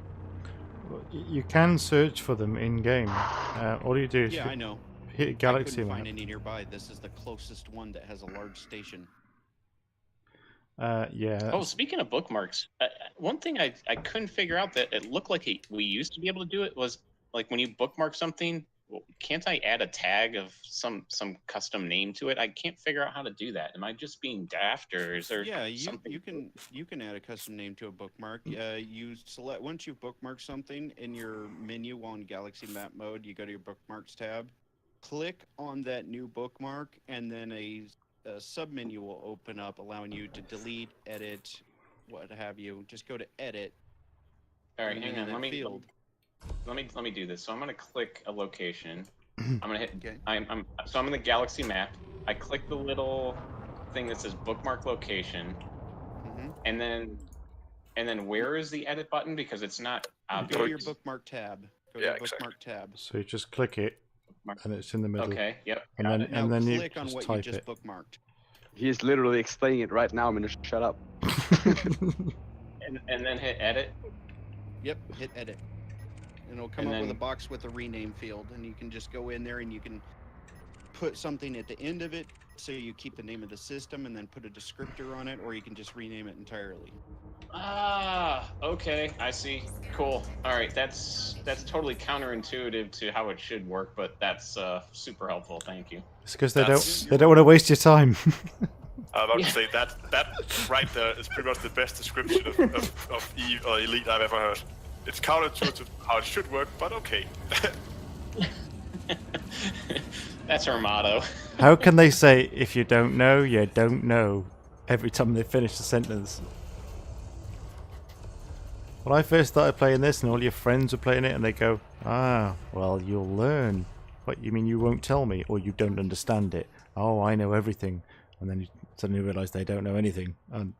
Well, you can search for them in game. All you do is Yeah, I know. hit I Galaxy couldn't map. find any nearby. This is the closest one that has a large station. Yeah. Oh, that's- speaking of bookmarks, one thing I couldn't figure out that it looked like we used to be able to do it was like when you bookmark something, can't I add a tag of some custom name to it? I can't figure out how to do that. Am I just being daft, or is there Yeah, something? you can add a custom name to a bookmark. You select once you bookmark something in your menu on Galaxy Map mode, you go to your bookmarks tab, click on that new bookmark, and then a sub-menu will open up, allowing you to delete, edit, what have you. Just go to edit. All right, and hang in on. that Let me do this. So I'm gonna click a location. I'm gonna hit. Okay. I'm in the Galaxy map. I click the little thing that says bookmark location, Mm-hmm. and then where is the edit button? Because it's not obvious. Go to your bookmark tab. Go to Yeah, your bookmark tab. So you just click it, and it's in the middle. Okay. Yep. And got then it. Now and then you click on just what you type just it. bookmarked. He's literally explaining it right now. I'm gonna shut up. and then hit edit. Yep, hit edit. And it'll come And up with a then- box with a rename field, and you can just go in there and you can put something at the end of it, so you keep the name of the system and then put a descriptor on it, or you can just rename it entirely. Ah, okay, I see. Cool. All right, that's totally counterintuitive to how it should work, but that's super helpable. Thank you. It's because they That's- don't want to waste your time. I'm about to say that right there is pretty much the best description of Eve or Elite I've ever heard. It's counterintuitive how it should work, but okay. That's our motto. How can they say if you don't know, you don't know every time they finish the sentence? When I first started playing this and all your friends were playing it and they go, ah, well, you'll learn. What, you mean you won't tell me or you don't understand it? Oh, I know everything. And then you suddenly realise they don't know anything and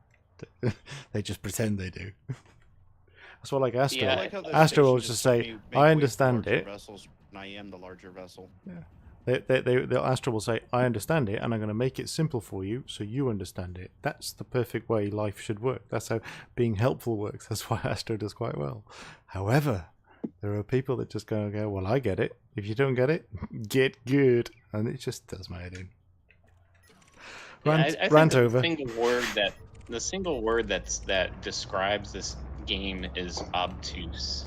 they just pretend they do. That's what like Astro. Yeah. I like how the Astro will station just let say, me make I way for understand larger it. Vessels when I am the larger vessel. The Astro will say, I understand it, and I'm going to make it simple for you so you understand it. That's the perfect way life should work. That's how being helpful works. That's why Astro does quite well. However, there are people that just go, well, I get it. If you don't get it, get good. And it just does my head in. Rant, I rant think over. The single word that describes this game is obtuse.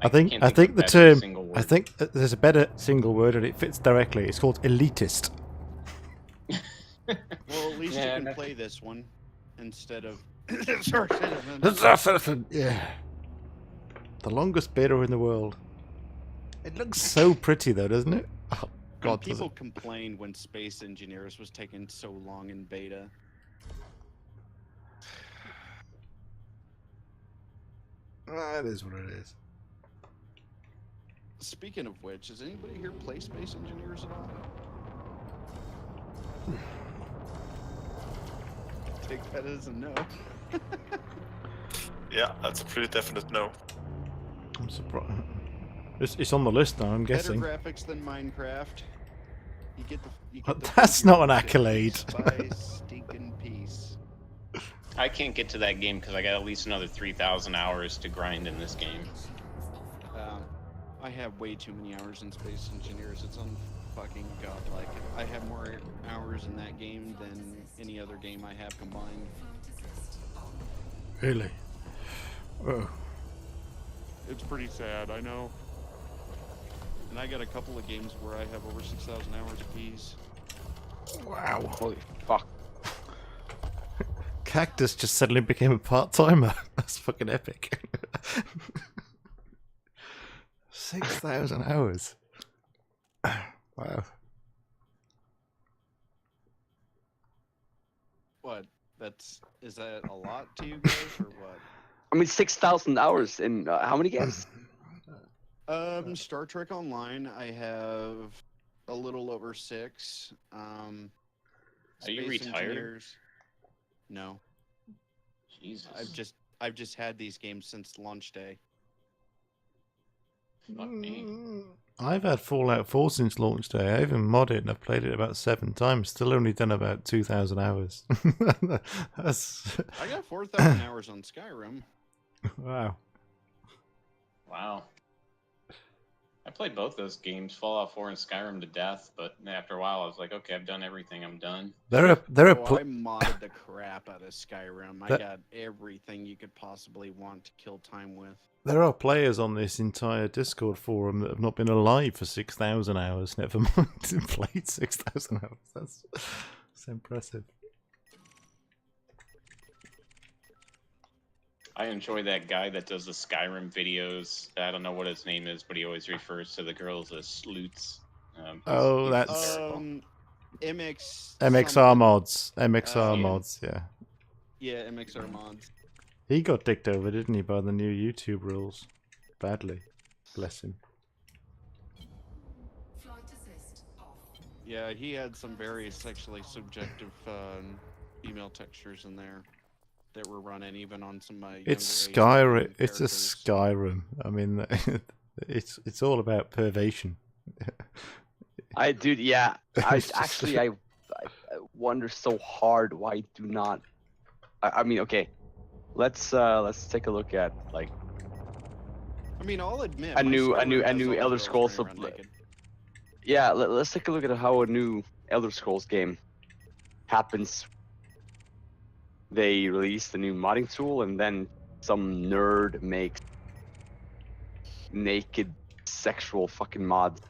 I think can't I of think a the better term. single I word. think there's a better single word and it fits directly. It's called elitist. Well, at least Yeah, you can no. play this one instead of. Sorry, Yeah. The longest beta in the world. It looks so pretty though, doesn't it? Oh When God, does people it? complained when Space Engineers was taking so long in beta. That is what it is. Speaking of which, does anybody here play Space Engineers at all? Take that as a no. Yeah, that's a pretty definite no. I'm surprised. It's on the list now. I'm guessing. Better graphics than Minecraft. You get the That's figure not an shit accolade. piece by stinking piece. I can't get to that game because I got at least another 3,000 hours to grind in this game. I have way too many hours in Space Engineers. It's unfucking godlike. I have more hours in that game than any other game I have combined. Really? Oh. It's pretty sad, I know. And I got a couple of games where I have over 6,000 hours apiece. Wow. Holy fuck. Cactus just suddenly became a part-timer. That's fucking epic. 6,000 hours. Wow. What? Is that a lot to you guys or what? I mean, 6,000 hours in how many games? Star Trek Online, I have a little over 6. Are you Space retired? Engineers, no. Jesus. I've just had these games since launch day. Fuck me. I've had Fallout 4 since launch day. I even modded it and I've played it about 7 times. Still only done about 2,000 hours. That's... I got 4,000 hours on Skyrim. Wow. Wow. I played both those games, Fallout 4 and Skyrim, to death, but after a while I was like, okay, I've done everything, I'm done. There are I modded the crap out of Skyrim. I got everything you could possibly want to kill time with. There are players on this entire Discord forum that have not been alive for 6,000 hours, never mind played 6,000 hours. That's impressive. I enjoy that guy that does the Skyrim videos. I don't know what his name is, but he always refers to the girls as sleuts. Oh, he's that's hysterical. MXR MXR mods. MXR yeah. mods, yeah. Yeah, MXR mods. He got dicked over, didn't he, by the new YouTube rules? Badly. Bless him. Flight assist off. Yeah, he had some very sexually subjective female textures in there that were running even on some It's younger Skyrim. age It's a characters. Skyrim. I mean, it's all about pervasion. Dude, yeah. I wonder so hard why do not. I mean, okay. Let's take a look at like I mean, I'll admit a my new Skyrim has all the Elder girls Scrolls. running around naked. Yeah, let's take a look at how a new Elder Scrolls game happens. They release the new modding tool, and then some nerd makes naked sexual fucking mods.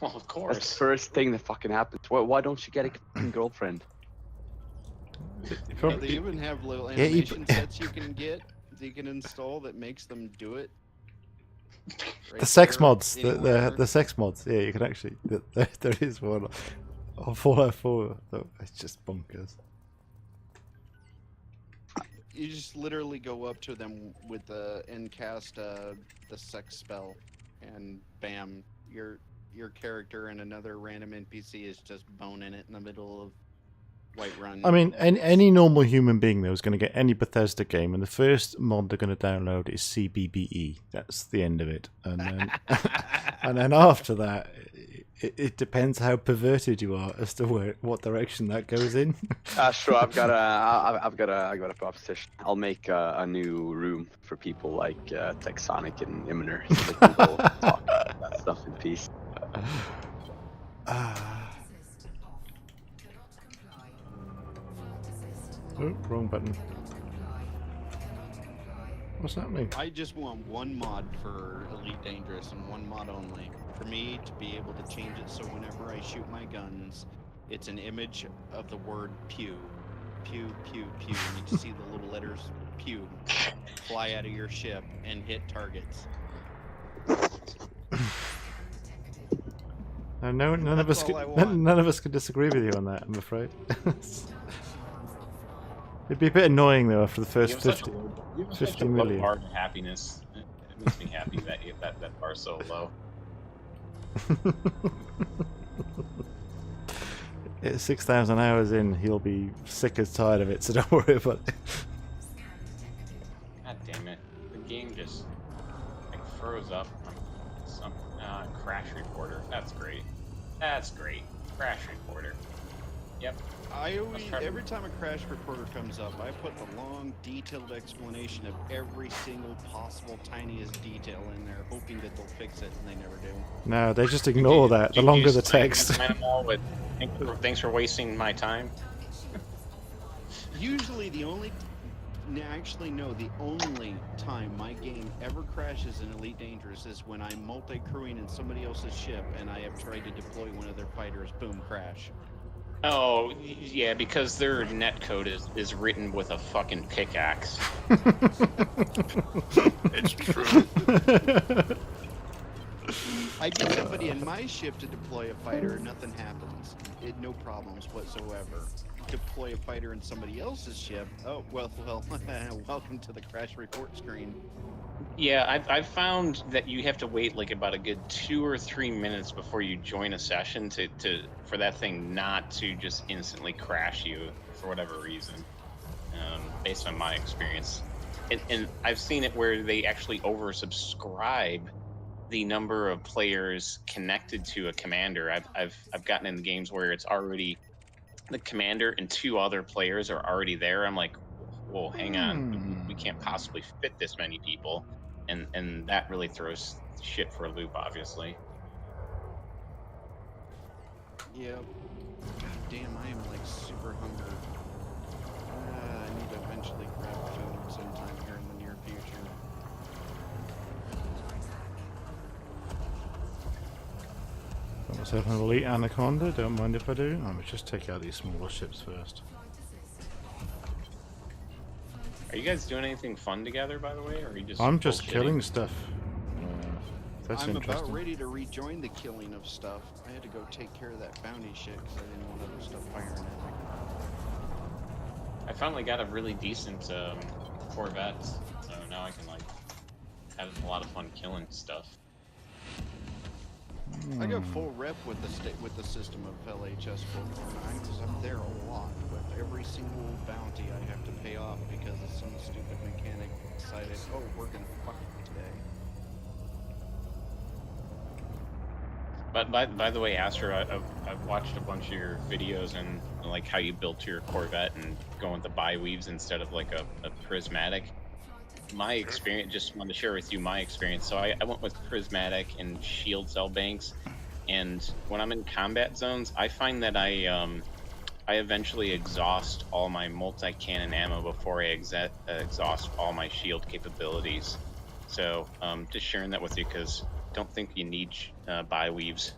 Well, of That's the course. first thing that fucking happens. Why don't you get a fucking girlfriend? Yeah, they even have little Yeah, you- animation sets you can get that you can install that makes them do it. Right The sex there, mods, anywhere. the sex mods. Yeah, you can actually. There is one on Fallout 4. It's just bonkers. You just literally go up to them with the and cast the sex spell, and bam, your character and another random NPC is just boning it in the middle of Whiterun. I mean, any normal human being though is going to get any Bethesda game, and the first mod they're going to download is CBBE. That's the end of it, and then and then after that, it depends how perverted you are as to what direction that goes in. Sure, I've got a proposition. I'll make a new room for people like Texonic and Iminer, so they can go talk about that stuff in peace. Assist off. Cannot comply. Flight assist. Oh, wrong button. Cannot comply. Cannot comply. What's that mean? I just want one mod for Elite Dangerous and one mod only. For me to be able to change it so whenever I shoot my guns, it's an image of the word pew. Pew, pew, pew. And you can see the little letters pew fly out of your ship and hit targets. No, none of us That's all I could, want. none of us could disagree with you on that, I'm afraid. It'd be a bit annoying though after the first You have such 50, a low- you have 50 such a low million. bar of happiness. It makes me happy that that bar's so low. It's 6,000 hours in, he'll be sick as tired of it, so don't worry about it. God damn it! The game just like froze up. Some crash reporter. That's great. That's great. Crash reporter. Yep. I always, try to- every time a crash reporter comes up, I put the long, detailed explanation of every single possible tiniest detail in there, hoping that they'll fix it, and they never do. No, they just ignore that, the longer the text. Thanks for wasting my time. Usually the only, actually no, the only time my game ever crashes in Elite Dangerous is when I'm multi-crewing in somebody else's ship and I have tried to deploy one of their fighters, boom, crash. Oh, yeah, because their netcode is written with a fucking pickaxe. It's true. I get somebody in my ship to deploy a fighter, nothing happens. No problems whatsoever. Deploy a fighter in somebody else's ship. Oh, well, welcome to the crash report screen. Yeah, I've found that you have to wait like about a good 2 or 3 minutes before you join a session for that thing not to just instantly crash you for whatever reason, based on my experience. And I've seen it where they actually oversubscribe the number of players connected to a commander. I've gotten in games where it's already the commander and 2 other players are already there. I'm like, whoa, hang on, we can't possibly fit this many people, and that really throws shit for a loop, obviously. Yep. God damn, I am like super hungry. I need to eventually grab food sometime here in the near future. Got myself an elite anaconda, don't mind if I do. I'm just take out these smaller ships first. Are you guys doing anything fun together, by the way, or are you just? I'm just bullshitting? killing stuff. That's I'm interesting. about ready to rejoin the killing of stuff. I had to go take care of that bounty shit because I didn't want other stuff firing at me. I finally got a really decent Corvette, so now I can like have a lot of fun killing stuff. I got full rep with the system of LHS 449 because I'm there a lot. With every single bounty I have to pay off because of some stupid mechanic decided, oh, we're gonna fuck it today. But by the way, Astro, I've watched a bunch of your videos and like how you built your Corvette and going with the bi-weaves instead of like a prismatic. My experience, just wanted to share with you my experience. So I went with prismatic and shield cell banks, and when I'm in combat zones, I find that I eventually exhaust all my multi-cannon ammo before I exhaust all my shield capabilities. So just sharing that with you because don't think you need bi-weaves.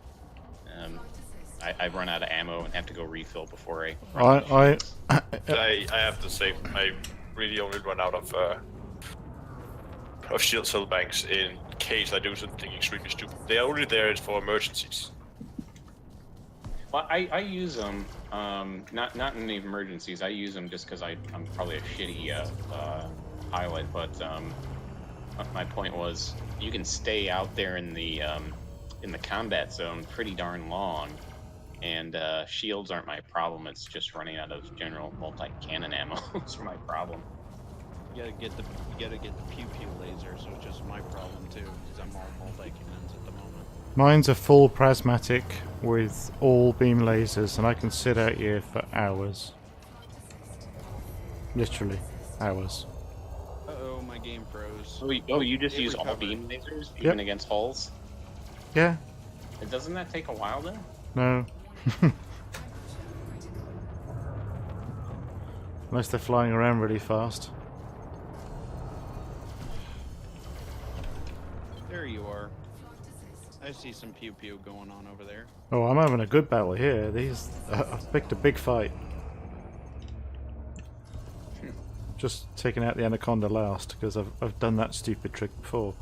I run out of ammo and have to go refill before I I have to say, I really only run out of shield cell banks in case I do something extremely stupid. They are only there for emergencies. Well, I use them, not in the emergencies. I use them just because I'm probably a shitty pilot. But my point was, you can stay out there in the combat zone pretty darn long, and shields aren't my problem. It's just running out of general multi-cannon ammo. It's my problem. You gotta get the pew pew lasers, which is my problem too, because I'm all multi-cannons at the moment. Mine's a full prismatic with all beam lasers, and I can sit out here for hours. Literally, hours. Uh-oh, my game froze. Oh, you just It use all recovered. beam lasers, even Yep. against hulls? Yeah. And doesn't that take a while then? No. Unless they're flying around really fast. you are. I see some pew pew going on over there. Oh, I'm having a good battle here. These I've picked a big fight. Just taking out the anaconda last because I've done that stupid trick before.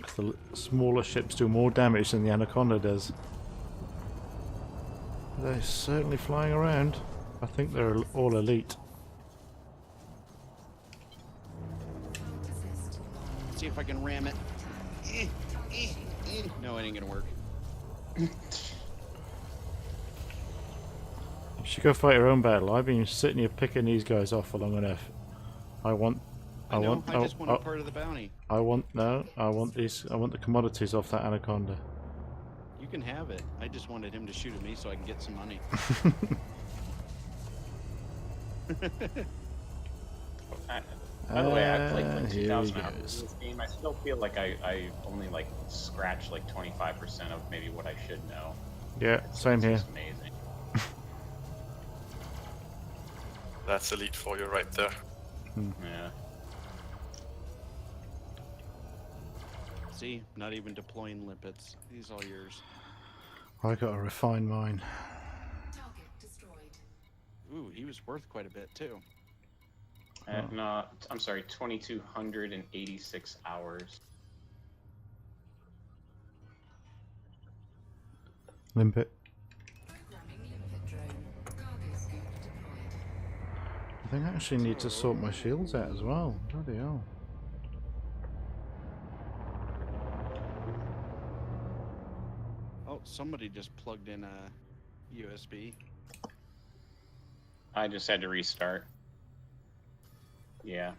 'Cause the smaller ships do more damage than the anaconda does. They're certainly flying around. I think they're all elite. Let's see if I can ram it. No, it ain't gonna work. You should go fight your own battle. I've been sitting here picking these guys off for long enough. I just want a part of the bounty. I want the commodities off that anaconda. You can have it. I just wanted him to shoot at me so I can get some money. By the way, I've played like here 2,000 he hours goes. in this game. I still feel like I only like scratched like 25% of maybe what I should know. Yeah, same It's here. just amazing. That's elite for you right there. Yeah. See, not even deploying limpets. These all yours. I gotta refine mine. Target destroyed. Ooh, he was worth quite a bit too. No, I'm sorry, 2,286 hours. Limpet. Programming limpet drone. Cargo scoop deployed. I think I actually need to sort my shields out as well. Bloody hell. Oh, somebody just plugged in a USB. I just had to restart. Yeah.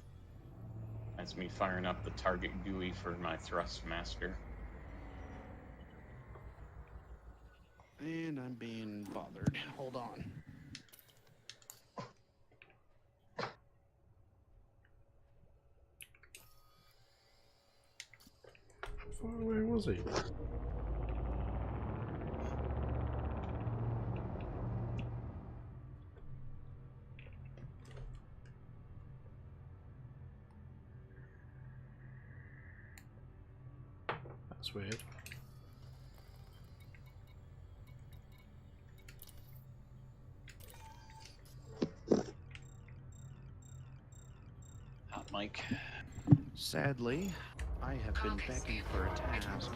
That's me firing up the target GUI for my thrust master. And I'm being bothered. Hold on. Where was he? That's weird. Hot mic. Sadly, I have been begging for a task.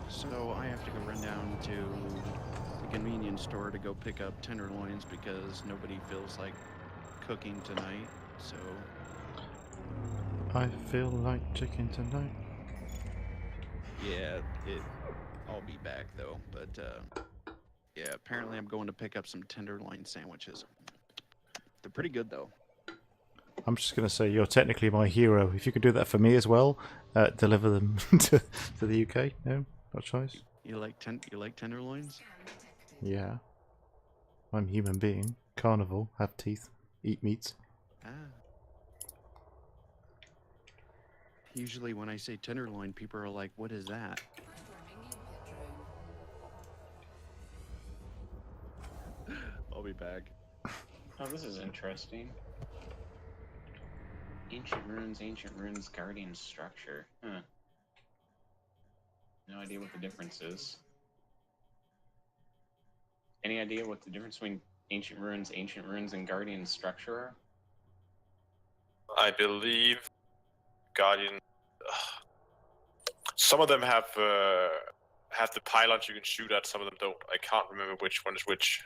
So I have to go run down to the convenience store to go pick up tenderloins because nobody feels like cooking tonight. So I feel like chicken tonight. yeah, I'll be back though. But yeah, apparently I'm going to pick up some tenderloin sandwiches. They're pretty good though. I'm just going to say you're technically my hero. If you could do that for me as well, deliver them to the UK. No, not choice. You like tenderloins? Yeah. I'm a human being. Carnivore. Have teeth. Eat meats. Ah. Usually when I say tenderloin, people are like, "What is that?" Programming limpet drone. I'll be back. Oh, this is interesting. Ancient ruins, guardian structure. Huh. No idea what the difference is. Any idea what the difference between ancient ruins, and guardian structure are? I believe Guardian. Some of them have the pylons you can shoot at. Some of them don't. I can't remember which one is which.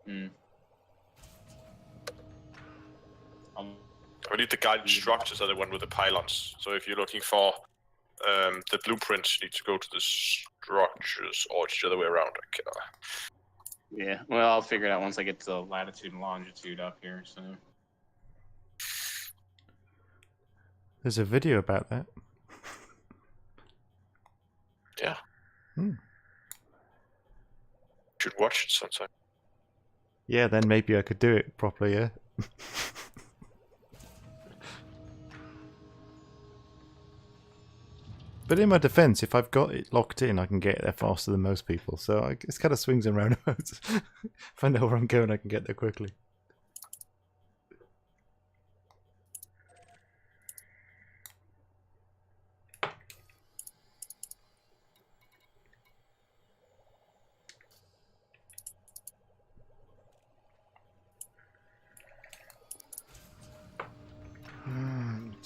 Hmm. I believe the Guardian structures are the one with the pylons. So if you're looking for the blueprints, you need to go to the structures, or it's the other way around. Yeah, well, I'll figure it out once I get to the latitude and longitude up here, so... There's a video about that. Yeah. Hmm. Should watch it sometime. Yeah, then maybe I could do it properly, yeah? But in my defense, if I've got it locked in, I can get there faster than most people. So it's kind of swings and roundabouts. If I know where I'm going, I can get there quickly.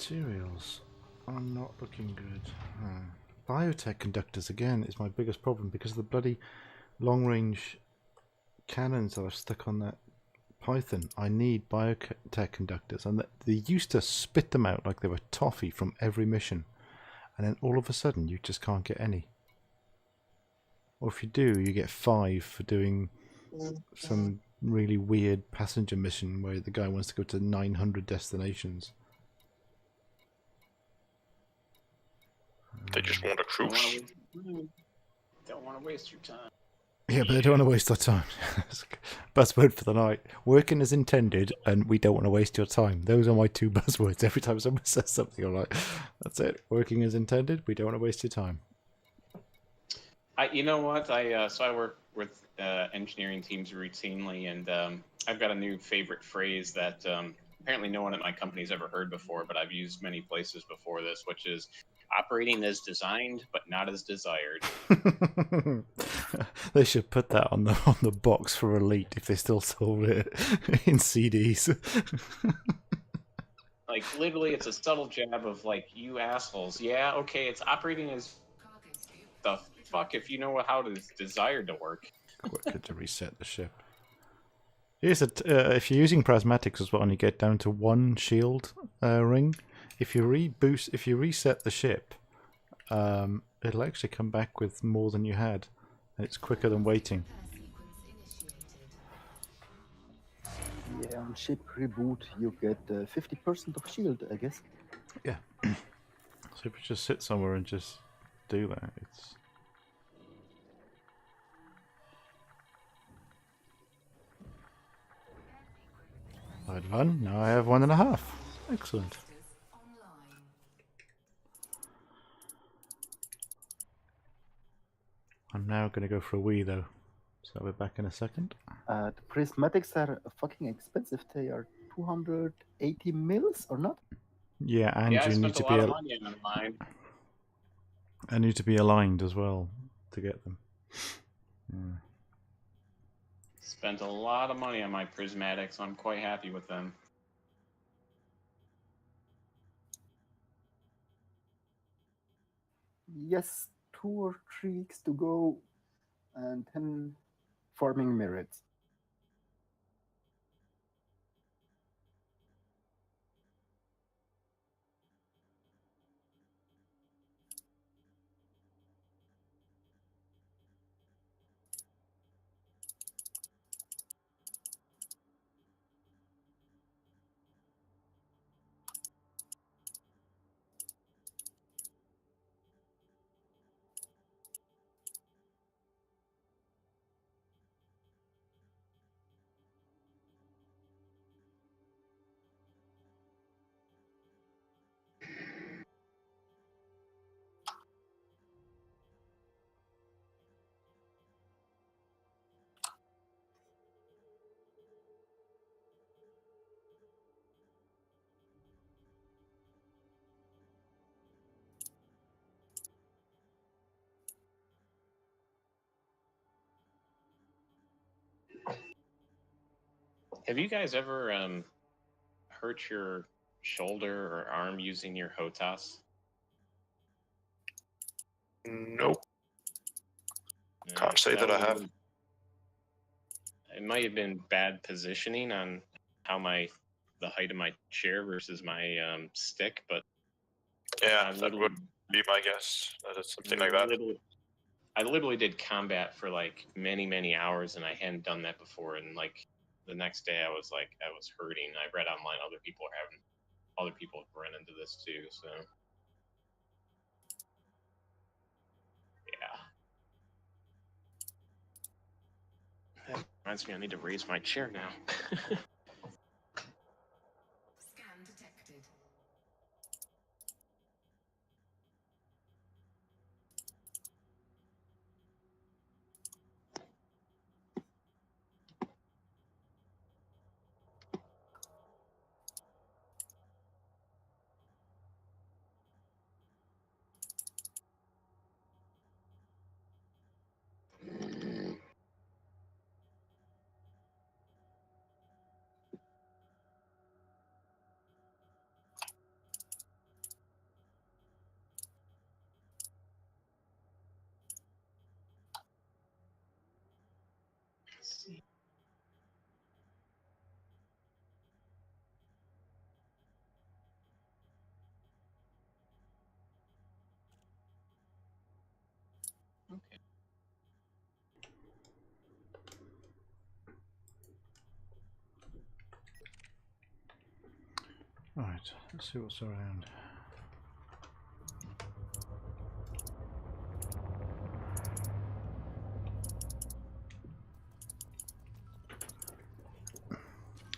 Materials are not looking good. Biotech conductors again is my biggest problem because of the bloody long-range cannons that are stuck on that Python. I need biotech conductors, and they used to spit them out like they were toffee from every mission, and then all of a sudden you just can't get any. Or if you do, you get 5 for doing some really weird passenger mission where the guy wants to go to 900 destinations. They just want a cruise. Don't want to waste your time. Yeah, but they don't want to waste our time. Buzzword for the night. Working as intended, and we don't want to waste your time. Those are my 2 buzzwords. Every time someone says something, I'm like, that's it. Working as intended, we don't want to waste your time. You know what? So I work with engineering teams routinely, and I've got a new favorite phrase that apparently no one at my company's ever heard before, but I've used many places before this, which is operating as designed, but not as desired. They should put that on the box for Elite if they still sold it in CDs. Like, literally, it's a subtle jab of, like, you assholes. Yeah, okay, it's operating as the fuck if you know how it's desired to work. Quicker to reset the ship. Here's if you're using prismatics as well, and you get down to 1 shield ring, if you reset the ship, it'll actually come back with more than you had, and it's quicker than waiting. Yeah, on ship reboot you get 50% of shield, I guess. Yeah. So if you just sit somewhere and just do that, it's... I had 1, now I have 1.5. Excellent. I'm now going to go for a wee though, so I'll be back in a second. The prismatics are fucking expensive. They are 280 mils or not? Yeah, and Yeah, I you need spent to a be lot of money on mine. I need to be aligned as well to get them. Yeah. Spent a lot of money on my prismatics. I'm quite happy with them. Yes, 2 or 3 weeks to go and 10 farming merits. Have you guys ever hurt your shoulder or arm using your HOTAS? Nope. No, Can't say that I have. It might have been bad positioning on how the height of my chair versus my stick, but Yeah, that would be my guess. That it's something like that. I literally did combat for like many hours, and I hadn't done that before. And like the next day, I was hurting. I read online other people have run into this too. So yeah, that reminds me, I need to raise my chair now. Scan detected. Right, let's see what's around.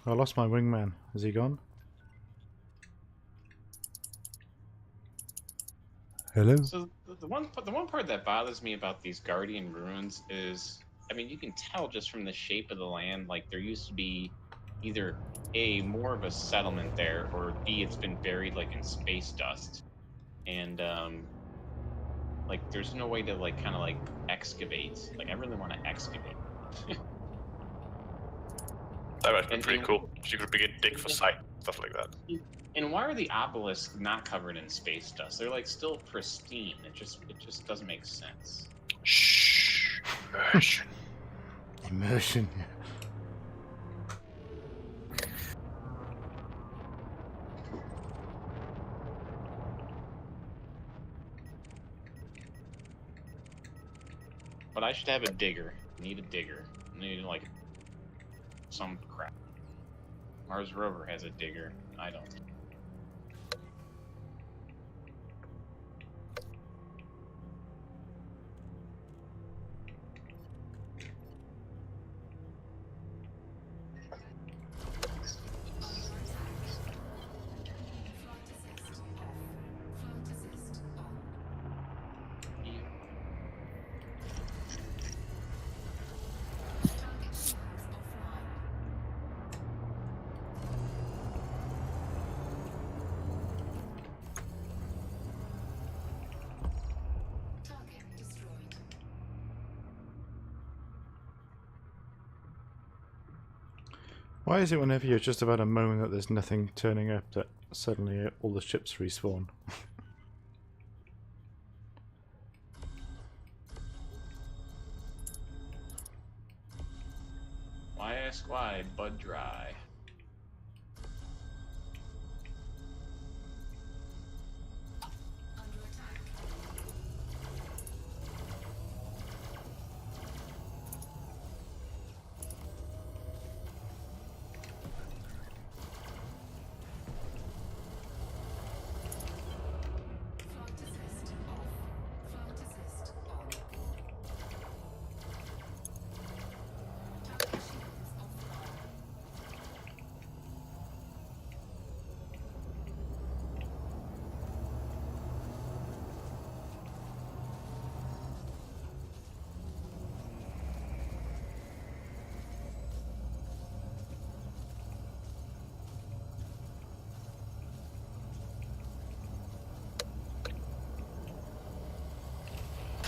I lost my wingman. Is he gone? Hello? So the one part that bothers me about these Guardian ruins is, I mean, you can tell just from the shape of the land, like there used to be either A, more of a settlement there, or B, it's been buried like in space dust. And like there's no way to like kind of like excavate. Like I really want to excavate. That would be And- pretty and- cool. You could begin dig for site, stuff like that. And why are the obelisks not covered in space dust? They're like still pristine. It just doesn't make sense. Shh. Immersion. Immersion. But I should have a digger. I need a digger. I need like some crap. Mars rover has a digger. I don't. Target destroyed. Why is it whenever you're just about a moment that there's nothing turning up that suddenly all the ships respawn? Why ask why? Bud dry. Under attack. Flight assist off. Flight assist on. Target shields offline.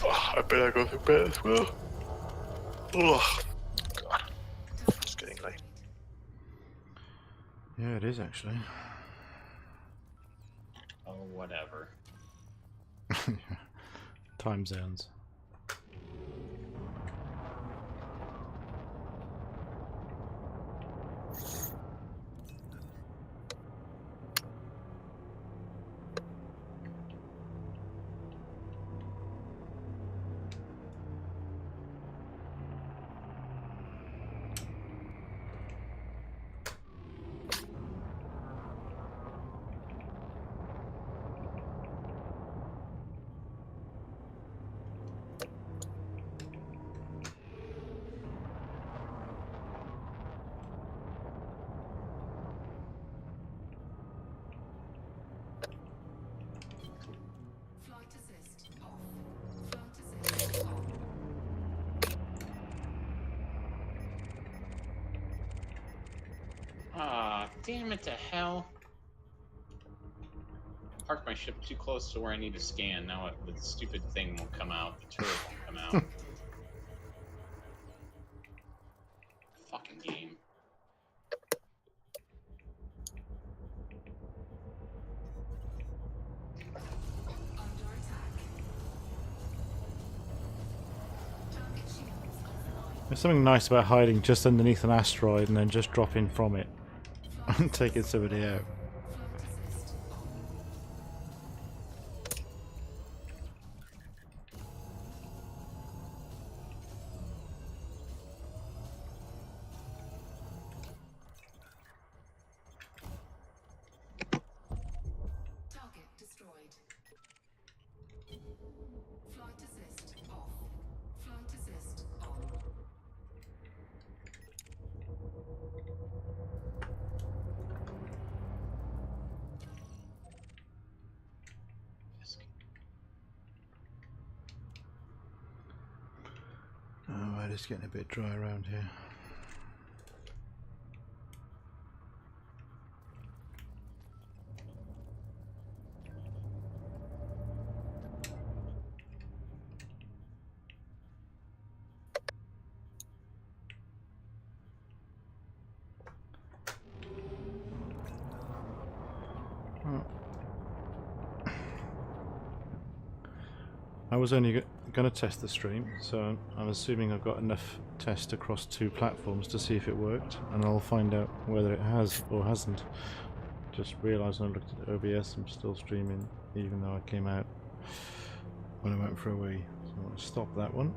Oh, I better go to bed as well. Oh, God. It's getting late. Yeah, it is actually. Oh, whatever. Time zones. Flight assist off. Flight assist on. Ah, damn it to hell. Parked my ship too close to where I need to scan. Now the stupid thing won't come out. The turret won't come out. Fucking game. Under attack. Target shields offline. There's something nice about hiding just underneath an asteroid and then just dropping from it Flight and taking somebody out. Flight assist on. Flight assist off. Flight assist on. Alright, it's getting a bit dry around here. I was only going to test the stream, so I'm assuming I've got enough test across 2 platforms to see if it worked, and I'll find out whether it has or hasn't. Just realised when I looked at OBS I'm still streaming, even though I came out when I went for a wee. So I'll stop that one.